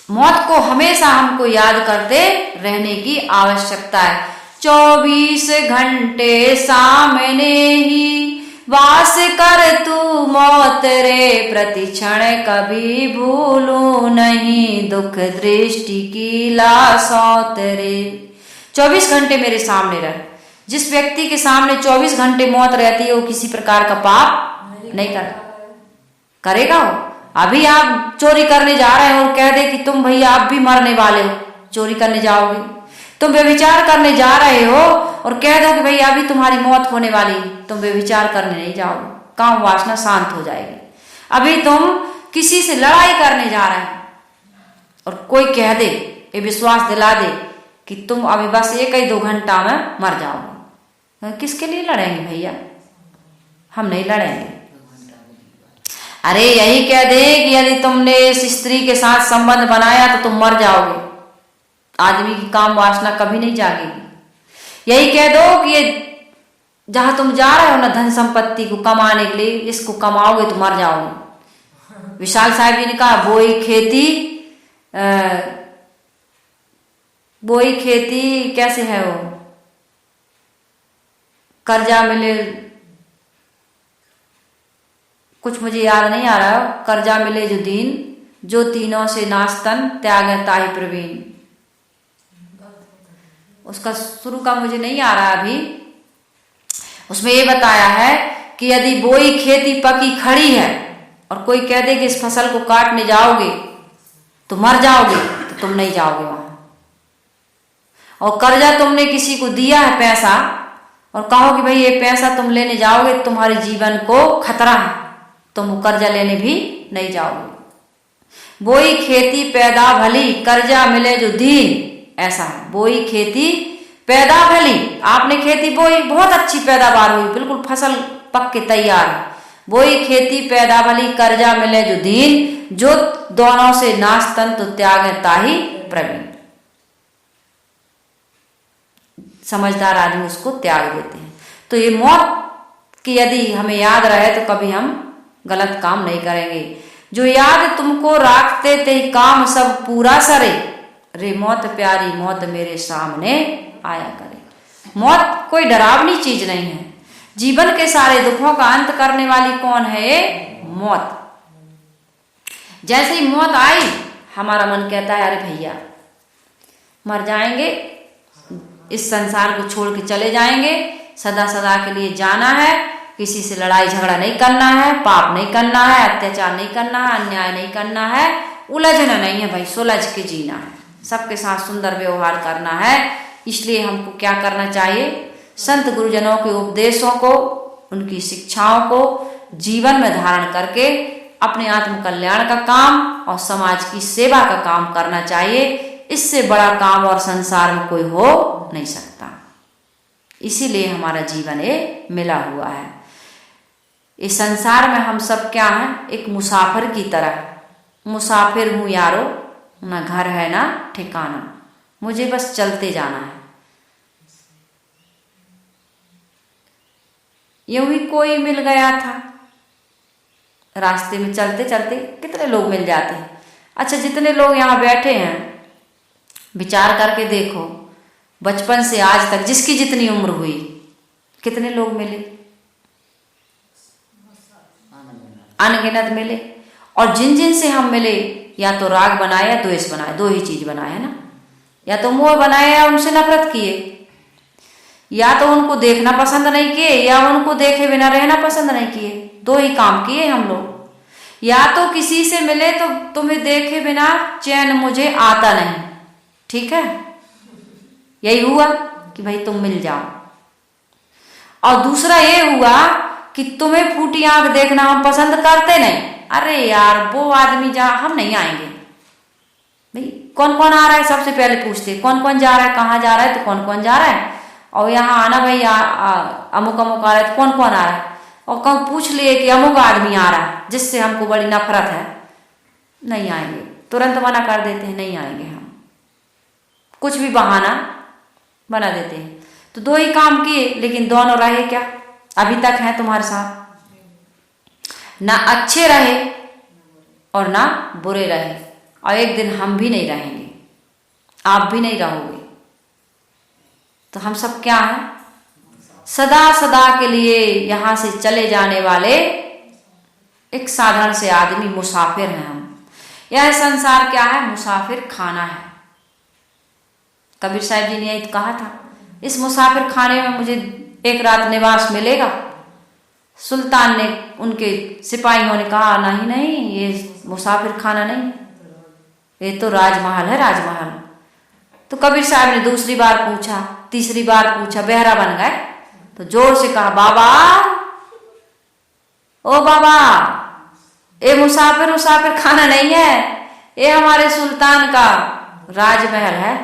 मौत को हमेशा हमको याद करते रहने की आवश्यकता है। 24 घंटे सामने ही वास कर तू मौत रे, प्रति क्षण कभी भूलू नहीं दुख दृष्टि की लासौत रे। 24 घंटे मेरे सामने रह। जिस व्यक्ति के सामने 24 घंटे मौत रहती है वो किसी प्रकार का पाप नहीं करेगा। वो अभी आप चोरी करने जा रहे हो और कह दे कि तुम भैया आप भी मरने वाले हो, चोरी करने जाओगे। तुम व्यभिचार करने जा रहे हो और कह दो कि भैया अभी तुम्हारी मौत होने वाली, तुम व्यभिचार करने नहीं जाओगे, काम वासना शांत हो जाएगी। अभी तुम किसी से लड़ाई करने जा रहे हो और कोई कह दे, ये विश्वास दिला दे कि तुम अभी बस 1-2 घंटा में मर जाओगे, किसके लिए लड़ेंगे भैया? हम नहीं लड़ेंगे। अरे यही कह दे कि यदि तुमने इस स्त्री के साथ संबंध बनाया तो तुम मर जाओगे, आदमी की काम वासना कभी नहीं जागेगी। यही कह दो कि ये जहां तुम जा रहे हो ना धन संपत्ति को कमाने के लिए, इसको कमाओगे तो मर जाओगे। विशाल साहब जी ने कहा बोई खेती कैसे है वो, कर्जा मिले, कुछ मुझे याद नहीं आ रहा, कर्जा मिले जो दीन, जो तीनों से नास्तन त्यागे ताहि प्रवीण। उसका शुरू का मुझे नहीं आ रहा अभी। उसमें ये बताया है कि यदि बोई खेती पकी खड़ी है और कोई कह दे कि इस फसल को काटने जाओगे तो मर जाओगे, तो तुम नहीं जाओगे वहां। और कर्जा तुमने किसी को दिया है पैसा और कहो कि भाई ये पैसा तुम लेने जाओगे, तुम्हारे जीवन को खतरा है, तुम कर्जा लेने भी नहीं जाओगे। बोई खेती पैदा भली, कर्जा मिले जो दीन, ऐसा है। बोई खेती पैदा भली, आपने खेती बोई, बहुत अच्छी पैदावार हुई, बिल्कुल फसल पक के तैयार है। बोई खेती पैदा भली, कर्जा मिले जो दीन, जो दोनों से नास्तन तो त्यागे ताहि प्रवीण। समझदार आदमी उसको त्याग देते हैं। तो ये मौत की यदि हमें याद रहे तो कभी हम गलत काम नहीं करेंगे। जो याद तुमको राखते ते काम सब पूरा सरे, रे मौत प्यारी मौत मेरे सामने आया करे। मौत कोई डरावनी चीज नहीं है। जीवन के सारे दुखों का अंत करने वाली कौन है? ये मौत। जैसे ही मौत आई हमारा मन कहता है अरे भैया मर जाएंगे, इस संसार को छोड़ के चले जाएंगे, सदा सदा के लिए जाना है, किसी से लड़ाई झगड़ा नहीं करना है, पाप नहीं करना है, अत्याचार नहीं करना है, अन्याय नहीं करना है, उलझना नहीं है भाई, सुलझ के जीना है, सबके साथ सुंदर व्यवहार करना है। इसलिए हमको क्या करना चाहिए? संत गुरुजनों के उपदेशों को, उनकी शिक्षाओं को जीवन में धारण करके अपने आत्म कल्याण का काम और समाज की सेवा का काम करना चाहिए। इससे बड़ा काम और संसार में कोई हो नहीं सकता। इसीलिए हमारा जीवन ये मिला हुआ है। इस संसार में हम सब क्या हैं? एक मुसाफिर की तरह। मुसाफिर हूं यारो, ना घर है ना ठिकाना, मुझे बस चलते जाना है। यूं ही कोई मिल गया था, रास्ते में चलते चलते कितने लोग मिल जाते हैं। अच्छा, जितने लोग यहाँ बैठे हैं विचार करके देखो, बचपन से आज तक जिसकी जितनी उम्र हुई कितने लोग मिले? अनगिनत मिले। और जिन जिन से हम मिले या तो राग बनाए या द्वेष बनाए, दो ही चीज बनाए है ना। या तो मोह बनाए या उनसे नफरत किए, या तो उनको देखना पसंद नहीं किए या उनको देखे बिना रहना पसंद नहीं किए। दो ही काम किए हम लोग। या तो किसी से मिले तो तुम्हें देखे बिना चैन मुझे आता नहीं, ठीक है, यही हुआ कि भाई तुम मिल जाओ। और दूसरा ये हुआ कि तुम्हें फूटी आंख देखना हम पसंद करते नहीं। अरे यार वो आदमी जा, हम नहीं आएंगे। भाई कौन कौन आ रहा है सबसे पहले पूछते, कौन कौन जा रहा है, कहाँ जा रहा है, तो कौन कौन जा रहा है, और यहाँ आना भाई अमुक अमुक आ रहा है, तो कौन कौन आ रहा है। और कौन पूछ लिए कि अमुक आदमी आ रहा है जिससे हमको बड़ी नफरत है, नहीं आएंगे, तुरंत मना कर देते हैं, नहीं आएंगे हम, कुछ भी बहाना बना देते हैं। तो दो ही काम किए, लेकिन दोनों रहे क्या? अभी तक हैं तुम्हारे साथ। ना अच्छे रहे और ना बुरे रहे। और एक दिन हम भी नहीं रहेंगे, आप भी नहीं रहोगे। तो हम सब क्या हैं? सदा सदा के लिए यहां से चले जाने वाले एक साधारण से आदमी, मुसाफिर हैं हम। यह संसार क्या है? मुसाफिर खाना है। कबीर साहब जी ने यही कहा था, इस मुसाफिर खाने में मुझे एक रात निवास मिलेगा। सुल्तान ने, उनके सिपाहियों ने कहा नहीं नहीं, ये मुसाफिर खाना नहीं, ये तो राजमहल है, राजमहल। तो कबीर साहब ने दूसरी बार पूछा, तीसरी बार पूछा, बहरा बन गए। तो जोर से कहा, बाबा ओ बाबा, ये मुसाफिर खाना नहीं है, ये हमारे सुल्तान का राजमहल है,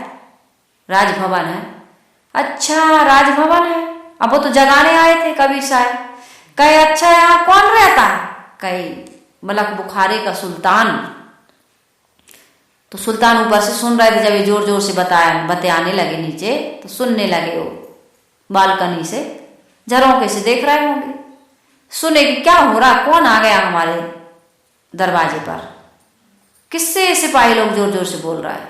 राजभवन है। अच्छा राजभवन है। अब वो तो जगाने आए थे कबीर साहब। कहे अच्छा यहाँ कौन रहता है? कहे मलक बुखारे का सुल्तान। तो सुल्तान ऊपर से सुन रहे थे, जब ये जोर जोर से बताने लगे नीचे, तो सुनने लगे वो बालकनी से। झरोखे से देख रहे होंगे, सुने कि क्या हो रहा, कौन आ गया हमारे दरवाजे पर, किससे सिपाही लोग जोर जोर से बोल रहा है।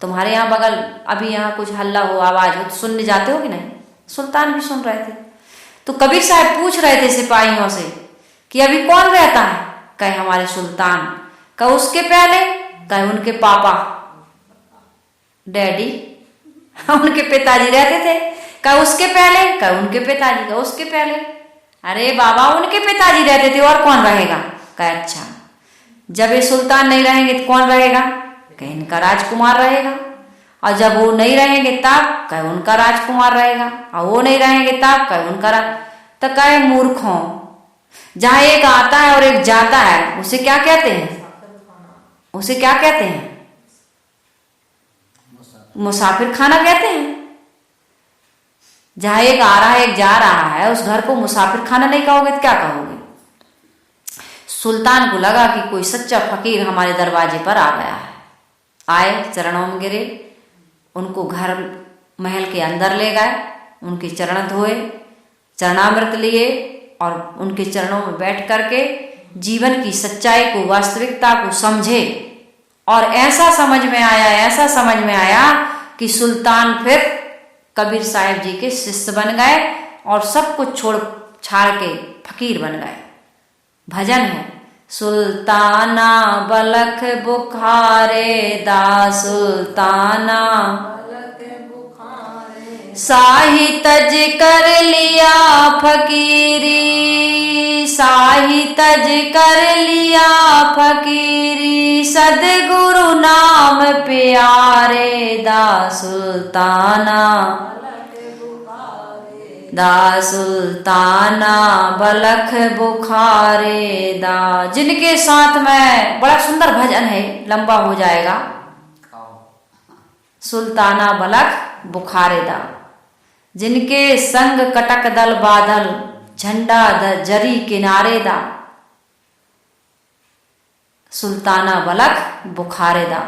तुम्हारे यहाँ बगल अभी यहाँ कुछ हल्ला हो, आवाज हो तो सुनने जाते हो कि नहीं? सुल्तान भी सुन रहे थे। तो कबीर साहब पूछ रहे थे सिपाहियों से कि अभी कौन रहता है? कहे हमारे सुल्तान। कहे उसके पहले? कहे उनके पापा डैडी उनके पिताजी रहते थे। कहे उसके पहले? कहे उनके पिताजी। कहे उसके पहले? अरे बाबा उनके पिताजी रहते थे, और कौन रहेगा? कहे अच्छा, जब ये सुल्तान नहीं रहेंगे तो कौन रहेगा? कहे इनका राजकुमार रहेगा। और जब वो नहीं रहेंगे तब? कहे उनका राजकुमार रहेगा। और वो नहीं रहेंगे तब? कहे उनका तो कहे मूर्खों, जहां एक आता है और एक जाता है उसे क्या कहते हैं? उसे क्या कहते हैं? मुसाफिर खाना कहते हैं। जहां एक आ रहा है एक जा रहा है, उस घर को मुसाफिर खाना नहीं कहोगे तो क्या कहोगे? सुल्तान को लगा कि कोई सच्चा फकीर हमारे दरवाजे पर आ गया है। आए, चरणों में गिरे, उनको घर महल के अंदर ले गए, उनके चरण धोए, चरणामृत लिए और उनके चरणों में बैठ करके जीवन की सच्चाई को, वास्तविकता को समझे। और ऐसा समझ में आया कि सुल्तान फिर कबीर साहब जी के शिष्य बन गए और सब कुछ छोड़ छाड़ के फकीर बन गए। भजन है, सुल्ताना बलख बुखारे दा, सुल्ताना साही तज कर लिया फकीरी, साही तज कर लिया फकीरी, सदगुरु नाम प्यारे दा, सुल्ताना दा, सुल्ताना बलख बुखारे दा। जिनके साथ में, बड़ा सुंदर भजन है, लंबा हो जाएगा। सुल्ताना बलख बुखारे दा, जिनके संग कटक दल बादल, झंडा जरी किनारे दा, सुल्ताना बलख बुखारे दा।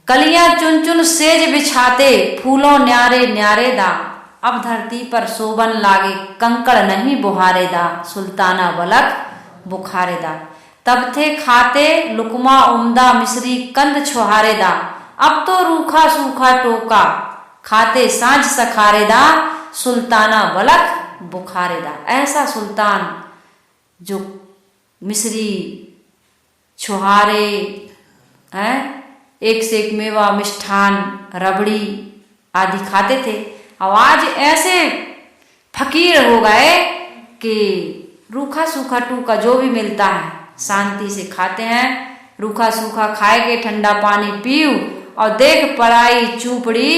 कलियां चुन चुन सेज बिछाते, फूलों न्यारे न्यारे दा, अब धरती पर शोभन लागे, कंकड़ नहीं बुहारे दा, सुल्ताना बलख बुखारे दा। तब थे खाते लुकमा उम्दा मिश्री कंद छुहारे दा, अब तो रूखा सूखा टोका, खाते सांझ सखारे दा, सुल्ताना बलख बुखारे दा। ऐसा सुल्तान जो मिश्री छुहारे हैं, एक से एक मेवा मिष्ठान रबड़ी आदि खाते थे, और आज ऐसे फकीर हो गए कि रूखा सूखा टूका जो भी मिलता है शांति से खाते हैं। रूखा सूखा खाए के ठंडा पानी पीऊ, और देख पड़ाई चूपड़ी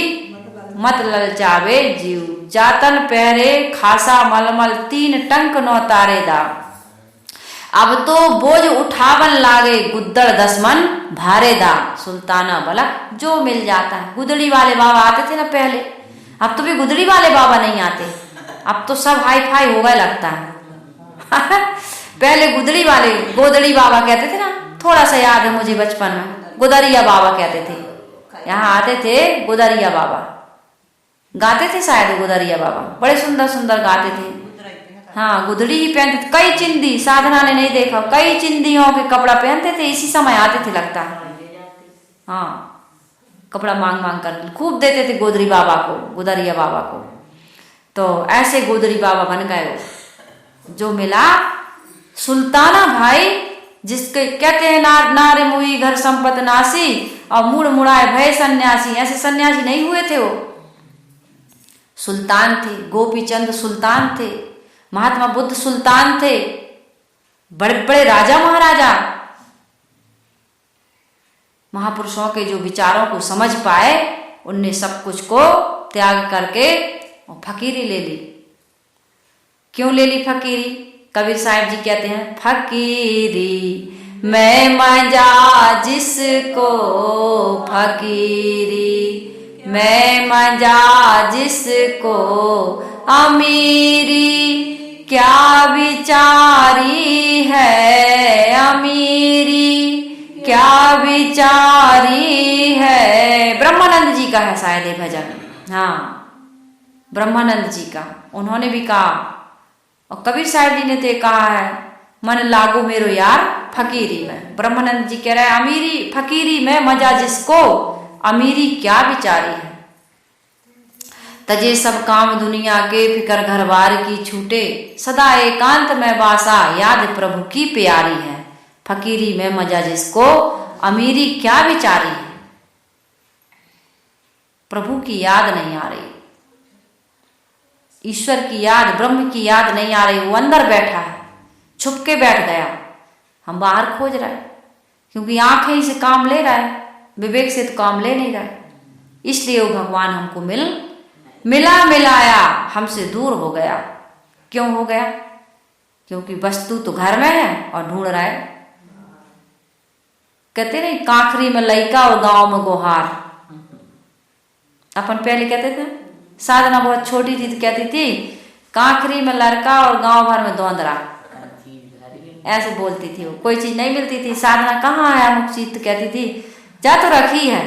मत ललचावे जीव, जातन पहरे खासा मलमल, तीन टंक नौ तारे दा, अब तो बोझ उठावन लागे, गुद्दड़ 10 मन भारे दा, सुल्ताना बलख। जो मिल जाता है, गुदड़ी वाले बाबा आते थे ना पहले, अब तो भी गुदड़ी वाले बाबा नहीं आते, अब तो सब हाई फाई हो गए लगता है पहले गुदड़ी वाले, गोदड़ी बाबा कहते थे ना, थोड़ा सा याद है मुझे बचपन में, गुदरिया बाबा कहते थे। यहाँ आते थे गुदरिया बाबा, गाते थे शायद गुदरिया बाबा, बड़े सुंदर सुंदर गाते थे। हाँ, गुदड़ी ही पहनते थे, कई चिंदी, साधना ने नहीं देखा, कई चिंदियों के कपड़ा पहनते थे, इसी समय आते थे लगता है। हाँ, कपड़ा मांग मांग कर खूब देते थे गोदरी बाबा को, गुदरिया बाबा को। तो ऐसे गोदरी बाबा बन गए जो मिला सुल्ताना भाई, जिसके कहते हैं नारे मुई घर संपत नासी, और मुड़ मुड़ाए भय सन्यासी। ऐसे सन्यासी नहीं हुए थे, वो सुल्तान थे। गोपी चंद सुल्तान थे, महात्मा बुद्ध सुल्तान थे, बड़े बड़े राजा महाराजा महापुरुषों के जो विचारों को समझ पाए, उनने सब कुछ को त्याग करके फकीरी ले ली। क्यों ले ली फकीरी? कबीर साहब जी कहते हैं, फकीरी मैं मजा जिसको, फकीरी मैं मजा जिसको, अमीरी क्या विचारी है, अमीरी क्या विचारी है। ब्रह्मानंद जी का है शायद ये भजन, हाँ ब्रह्मानंद जी का। उन्होंने भी कहा और कबीर साहब जी ने तो कहा है, मन लागो मेरो यार फकीरी में। ब्रह्मानंद जी कह रहे हैं, अमीरी फकीरी में मजा जिसको, अमीरी क्या बिचारी है। तजे सब काम दुनिया के, फिकर घर बार की छूटे, सदा एकांत में बासा, याद प्रभु की प्यारी है। फकीरी में मजा जिसको, अमीरी क्या बिचारी है। प्रभु की याद नहीं आ रही, ईश्वर की याद, ब्रह्म की याद नहीं आ रही। वो अंदर बैठा है, छुप के बैठ गया, हम बाहर खोज रहे हैं, क्योंकि आंखें से काम ले रहा है, विवेक से तो काम ले नहीं रहा है। इसलिए वो भगवान हमको मिला मिलाया हमसे दूर हो गया। क्यों हो गया? क्योंकि वस्तु तो घर में है और ढूंढ रहा है। कहते नहीं, काखरी में लइका और गांव में गोहार। अपन पहले कहते थे, साधना बहुत छोटी थी तो कहती थी, काखरी में लड़का और गांव भर में दोंदरा, ऐसे बोलती थी। वो कोई चीज नहीं मिलती थी, साधना कहाँ है अमुक चीज, तो कहती थी जा तो रखी है,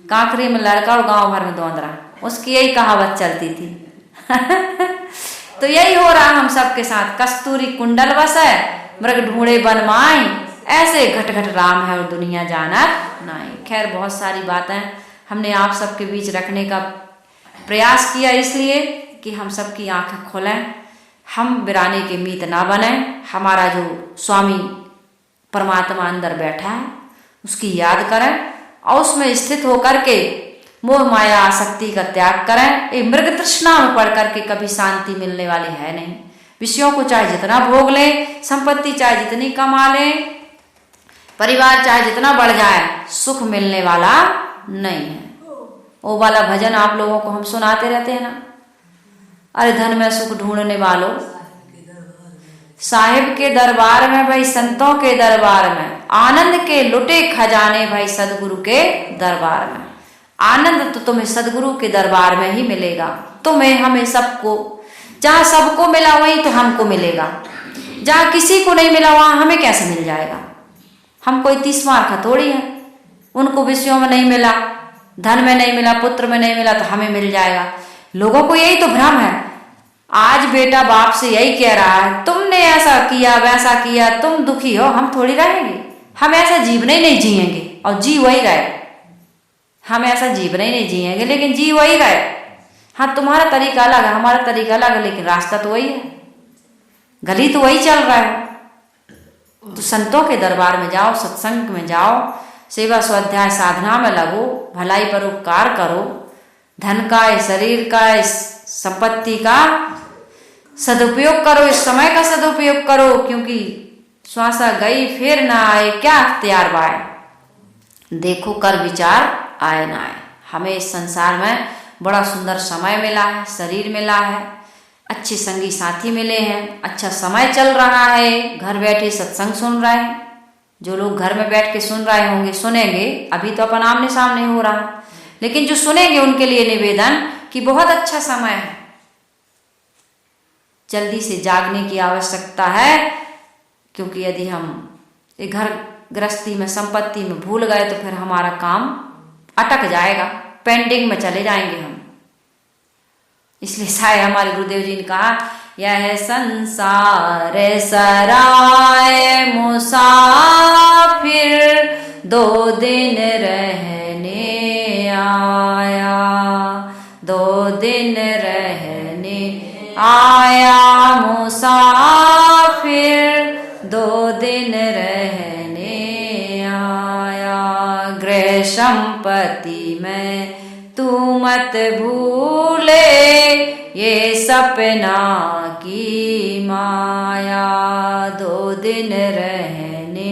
काखरी में लड़का और गांव भर में दोंदरा, उसकी यही कहावत चलती थी। तो यही हो रहा हम सबके साथ, कस्तूरी कुंडल बस है, मृग ढूंढे बन माई, ऐसे घट घट राम है और दुनिया जानत नहीं। खैर, बहुत सारी बातें हमने आप सबके बीच रखने का प्रयास किया, इसलिए कि हम सबकी आंखें खोलें, हम बिराने के मीत ना बने। हमारा जो स्वामी परमात्मा अंदर बैठा है उसकी याद करें और उसमें स्थित होकर के मोह माया आसक्ति का त्याग करें। ये मृग तृष्णा में पढ़ करके कभी शांति मिलने वाली है नहीं। विषयों को चाहे जितना भोग लें, संपत्ति चाहे जितनी कमा लें, परिवार चाहे जितना बढ़ जाए, सुख मिलने वाला नहीं है। वो वाला भजन आप लोगों को हम सुनाते रहते हैं ना, अरे धन में सुख ढूंढने वालों, साहिब के दरबार में भाई, संतों के दरबार में, आनंद के लुटे खजाने भाई सदगुरु के दरबार में। आनंद तो तुम्हें सदगुरु के दरबार में ही मिलेगा, तुम्हें, हमें, सबको। जहां सबको मिला वहीं तो हमको मिलेगा, जहां किसी को नहीं मिला वहां हमें कैसे मिल जाएगा। हम कोई 30 मार्का थोड़ी है, उनको विषयों में नहीं मिला, धन में नहीं मिला, पुत्र में नहीं मिला, तो हमें मिल जाएगा। लोगों को यही तो भ्रम है। आज बेटा बाप से यही कह रहा है, तुमने ऐसा किया वैसा किया, तुम दुखी हो, हम थोड़ी रहेंगे, हम ऐसा जीवन ही नहीं जिएंगे, और जी वही रहे। हम ऐसा जीवन ही नहीं जिएंगे, लेकिन जी वही रहे। हाँ, तुम्हारा तरीका अलग है, हमारा तरीका अलग है, लेकिन रास्ता तो वही है, गली तो वही चल रहा है। तो संतों के दरबार में जाओ, सत्संग में जाओ, सेवा स्वाध्याय साधना में लगो, भलाई पर उपकार करो, धन का, शरीर का, संपत्ति का सदुपयोग करो, इस समय का सदुपयोग करो, क्योंकि श्वासा गई फिर ना आए, क्या अख्तियार बाए, देखो कर विचार आए ना आए। हमें इस संसार में बड़ा सुंदर समय मिला है, शरीर मिला है, अच्छे संगी साथी मिले हैं, अच्छा समय चल रहा है, घर बैठे सत्संग सुन रहे हैं। जो लोग घर में बैठ के सुन रहे होंगे, सुनेंगे, अभी तो अपन आमने सामने हो रहा, लेकिन जो सुनेंगे उनके लिए निवेदन कि बहुत अच्छा समय है, जल्दी से जागने की आवश्यकता है। क्योंकि यदि हम एक घर गृहस्थी में, संपत्ति में भूल गए तो फिर हमारा काम अटक जाएगा, पेंडिंग में चले जाएंगे हम। इसलिए शायद हमारे गुरुदेव जी ने कहा, यह संसार सराय मुसाफिर, 2 दिन रहने आया, 2 दिन रहने आया मुसाफिर, 2 दिन रहने आया। गृह संपत्ति में तू मत भूले, ये सपना की माया, 2 दिन रहने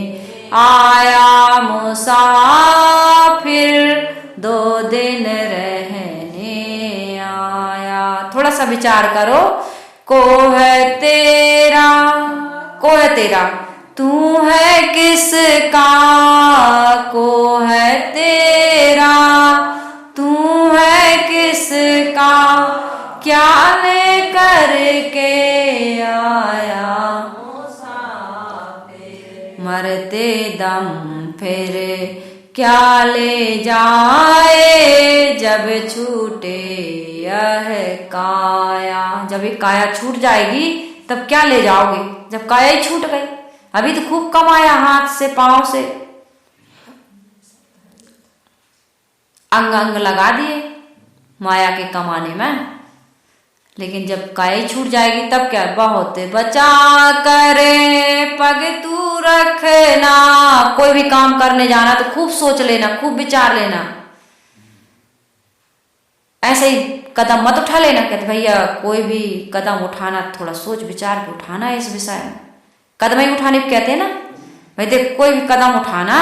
आया मुसाफिर, 2 दिन रहने आया। थोड़ा सा विचार करो, को है तेरा, को है तेरा, तू है किसका, को है तेरा, तू है किसका, क्या ले करके आया, मरते दम फिर क्या ले जाए, जब छूटे यह काया। जब ये काया छूट जाएगी तब क्या ले जाओगे जब काया ही छूट गई? अभी तो खूब कमाया हाथ से पांव से, अंग अंग लगा दिए माया के कमाने में, लेकिन जब काया ही छूट जाएगी तब क्या? बहुत बचा करे पग तू रखना। कोई भी काम करने जाना तो खूब सोच लेना, खूब विचार लेना, ऐसे ही कदम मत उठा लेना। कहते भैया कोई भी कदम उठाना थोड़ा सोच विचार के उठाना है, इस विषय में कदम ही उठाने को कहते हैं ना भाई। देख कोई भी कदम उठाना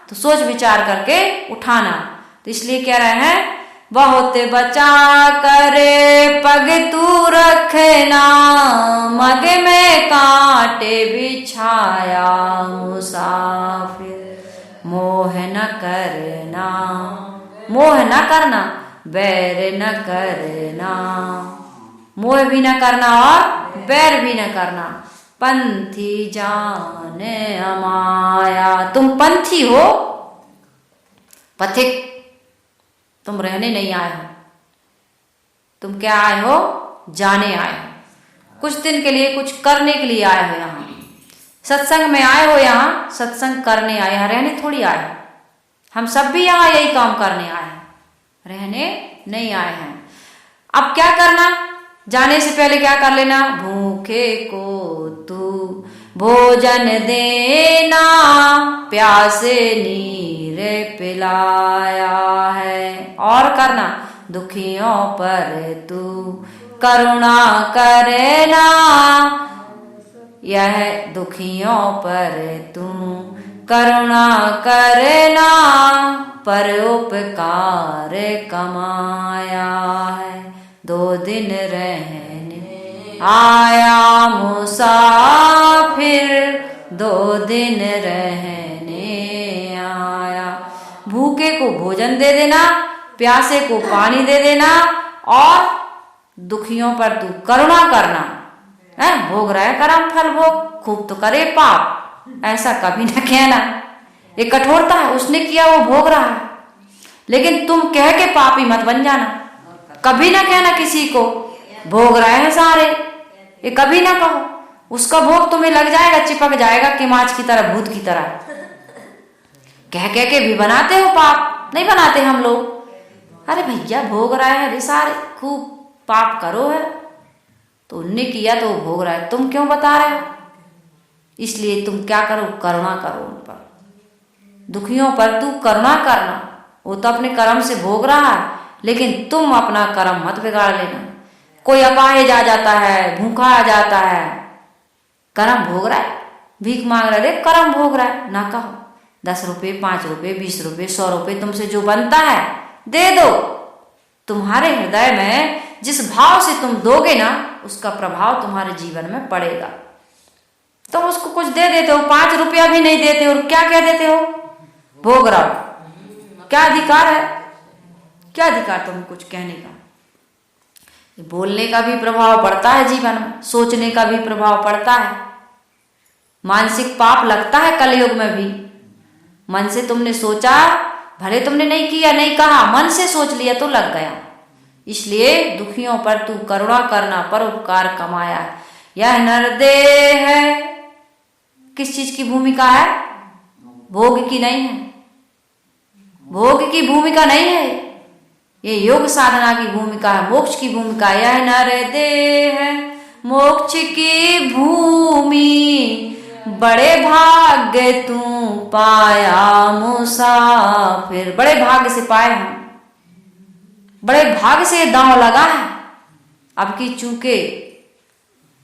तो सोच विचार करके उठाना। तो इसलिए कह रहे हैं बहुत बचा करे पग तू रखना, मग में कांटे बिछाया मुसाफिर। मोह न करना, मोह न करना, बैर न करना, मोह भी न करना और बैर भी न करना। पंथी जाने अमाया, तुम पंथी हो, पथिक, तुम रहने नहीं आए हो। तुम क्या आए हो? जाने आए हो, कुछ दिन के लिए कुछ करने के लिए आए हो। यहाँ सत्संग में आए हो, यहाँ सत्संग करने आए, यहाँ रहने थोड़ी आए हो। हम सब भी यहाँ यही काम करने आए हैं, रहने नहीं आए हैं। अब क्या करना? जाने से पहले क्या कर लेना? भूखे को तू भोजन देना, प्यासे नीर पिलाया है। और करना दुखियों पर तू करुणा करना, यह दुखियों पर तू करुणा करना, परोपकार कमाया है। 2 दिन रहने आया मुसाफिर, 2 दिन रहने आया। भूखे को भोजन दे देना, प्यासे को पानी दे देना, और दुखियों पर तू करुणा करना। है भोग रहा है कर्म फल भोग, खूब तो करे पाप, ऐसा कभी न कहना। ये कठोरता है, उसने किया वो भोग रहा है, लेकिन तुम कह के पापी मत बन जाना। कभी ना कहना किसी को भोग रहे हैं सारे, ये कभी ना कहो। उसका भोग तुम्हें लग जाएगा, चिपक जाएगा किमाच की तरह, भूत की तरह। कह के भी बनाते हो पाप? नहीं बनाते हम लोग। अरे भैया भोग रहे हैं अरे सारे, खूब पाप करो है, तो उनने किया तो वो भोग रहा है, तुम क्यों बता रहे हो? इसलिए तुम क्या करो? करुणा करो उन पर, दुखियों पर तू करुणा करना। वो तो अपने कर्म से भोग रहा है, लेकिन तुम अपना कर्म मत बिगाड़ लेना। कोई अपाहिज आ जाता है, भूखा आ जाता है, कर्म भोग रहा है, भीख मांग रहा है, कर्म भोग रहा है, ना कहो। 10 रुपये, 5 रुपये, 20 रुपये, 100 रुपये तुमसे जो बनता है दे दो। तुम्हारे हृदय में जिस भाव से तुम दोगे ना, उसका प्रभाव तुम्हारे जीवन में पड़ेगा। तुम उसको कुछ दे देते हो, 5 रुपया भी नहीं देते और क्या कह देते हो? भोग रहा हो। क्या अधिकार है? क्या अधिकार तुम्हें कुछ कहने का? बोलने का भी प्रभाव पड़ता है जीवन में, सोचने का भी प्रभाव पड़ता है। मानसिक पाप लगता है कलयुग में भी। मन से तुमने सोचा, भले तुमने नहीं किया, नहीं कहा, मन से सोच लिया तो लग गया। इसलिए दुखियों पर तू करुणा करना, परोपकार कमाया। यह नरदेह है, किस चीज की भूमिका है? भोग की नहीं है, भोग की भूमिका नहीं है, ये योग साधना की भूमिका है, मोक्ष की भूमिका। यह नरदेह है मोक्ष की भूमि, बड़े भाग्य तू पाया मुसाफिर। बड़े भाग्य से पाए हम, बड़े भाग्य से दांव लगा है। अब की चूके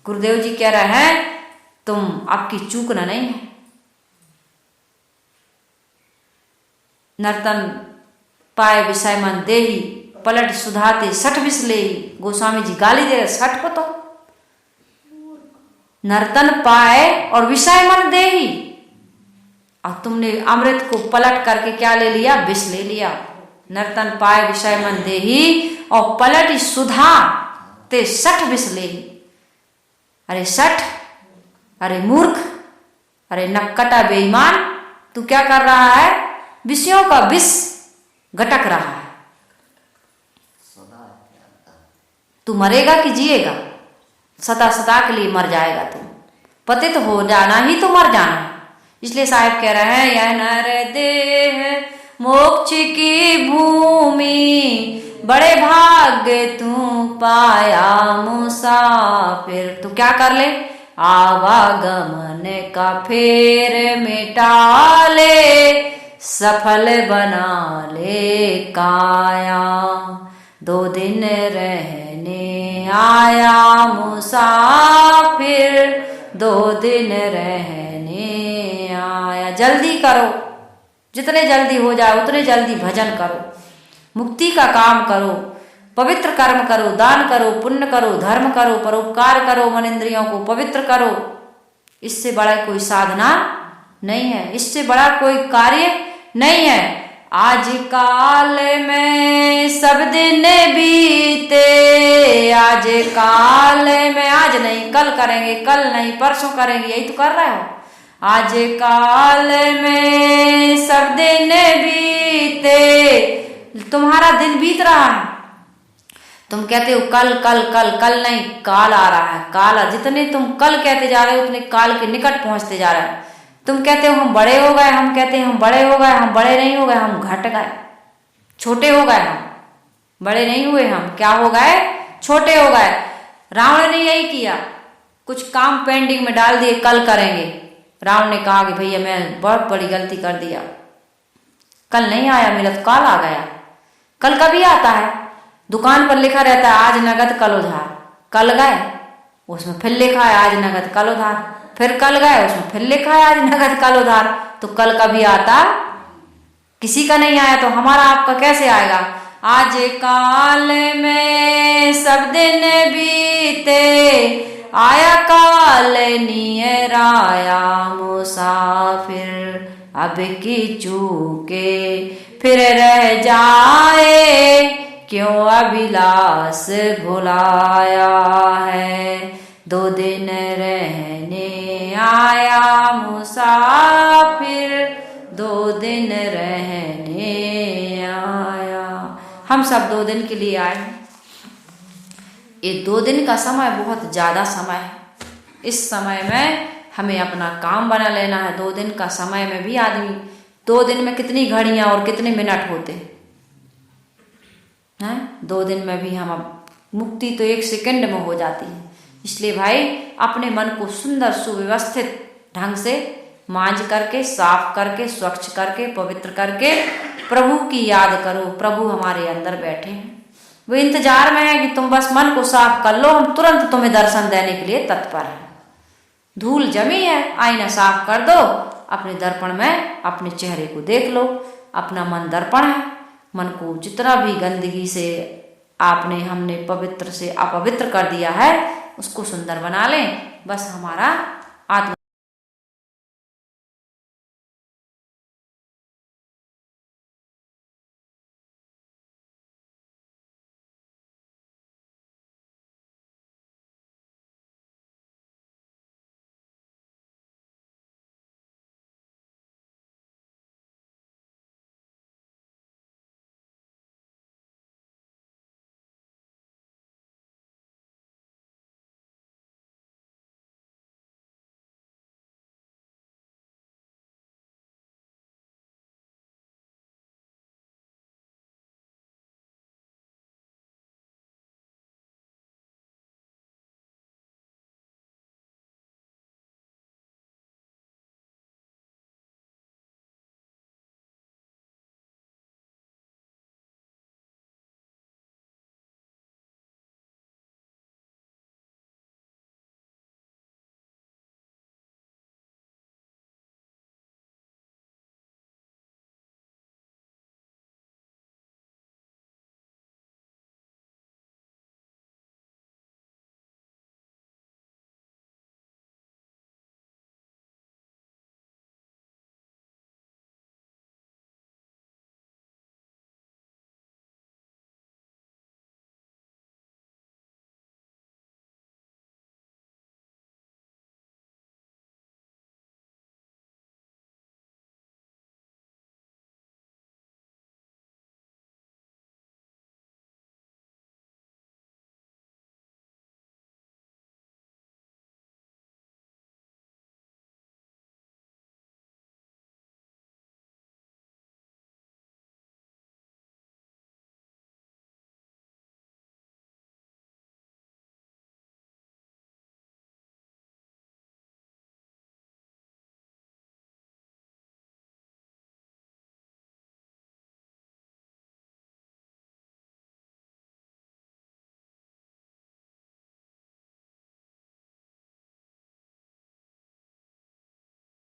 गुरुदेव जी कह रहे हैं, तुम आपकी चूकना नहीं है। नर्तन पाए विषय मन देही, पलट सुधाते 60 बिसले। गोस्वामी जी गाली दे रहे 60 को। तो नर्तन पाए और विषय मन देही, और तुमने अमृत को पलट करके क्या ले लिया? विष ले लिया। नर्तन पाए विषय मन देही और पलट सुधा ते 60 बिसले। अरे 60, अरे मूर्ख, अरे नक्कटा बेईमान, तू क्या कर रहा है? विषयों का विष गटक रहा है। तू मरेगा कि जिएगा? सदा सदा के लिए मर जाएगा तुम, पतित हो जाना ही तो मर जाना है। इसलिए साहिब कह रहे हैं यह नर देह मोक्ष की भूमि, बड़े भाग्य तू पाया मुसाफिर। तो क्या कर ले, आवागमन का फेर मिटा ले, सफल बना ले काया। 2 दिन रहने आया मुसाफिर, 2 दिन रहने आया। जल्दी करो, जितने जल्दी हो जाए उतने जल्दी भजन करो, मुक्ति का काम करो, पवित्र कर्म करो, दान करो, पुण्य करो, धर्म करो, परोपकार करो, मन इंद्रियों को पवित्र करो। इससे बड़ा कोई साधना नहीं है, इससे बड़ा कोई कार्य नहीं है। आज काल में सब दिन बीते, आज काल में, आज नहीं कल करेंगे, कल नहीं परसों करेंगे, यही तो कर रहे हो। आज काल में सब दिन बीते, तुम्हारा दिन बीत रहा है। तुम कहते हो कल कल कल, कल नहीं काल आ रहा है। काल, जितने तुम कल कहते जा रहे हो उतने काल के निकट पहुंचते जा रहे हो। तुम कहते हो हम बड़े हो गए, हम कहते हैं हम बड़े हो गए, हम बड़े नहीं हो गए, हम घट गए, छोटे हो गए। हम बड़े नहीं हुए, हम क्या हो गए, छोटे हो गए। रावण ने यही किया, कुछ काम पेंडिंग में डाल दिए, कल करेंगे। रावण ने कहा कि भैया मैं बहुत बड़ी गलती कर दिया, कल नहीं आया मेरा तो काल आ गया। कल कभी आता है, दुकान पर लिखा रहता है आज नगद कल उधार, कल गए उसमें फिर लिखा है आज नगद कल उधार, फिर कल गए उसमें फिर लिखा है आज नगद कल उधार। तो कल कभी आता किसी का नहीं आया, तो हमारा आपका कैसे आएगा। आज काल में सब दिन बीते, आया काल नियर आया मुसाफिर। अब की चूके फिर रह जाए, क्यों अभिलाष भुलाया है। 2 दिन रहने आया मुसाफिर, 2 दिन रहने आया। हम सब 2 दिन के लिए आए। ये 2 दिन का समय बहुत ज्यादा समय है। इस समय में हमें अपना काम बना लेना है। 2 दिन का समय में भी आदमी, 2 दिन में कितनी घड़ियां और कितने मिनट होते हैं। 2 दिन में भी हम, मुक्ति तो 1 सेकंड में हो जाती है। इसलिए भाई अपने मन को सुंदर सुव्यवस्थित ढंग से मांझ करके, साफ करके, स्वच्छ करके, पवित्र करके प्रभु की याद करो। प्रभु हमारे अंदर बैठे हैं, वो इंतजार में है कि तुम बस मन को साफ कर लो, हम तुरंत तुम्हें दर्शन देने के लिए तत्पर हैं। धूल जमी है, आईना साफ कर दो, अपने दर्पण में अपने चेहरे को देख लो। अपना मन दर्पण है, मन को जितना भी गंदगी से हमने पवित्र से अपवित्र कर दिया है उसको सुंदर बना लें। बस हमारा आत्म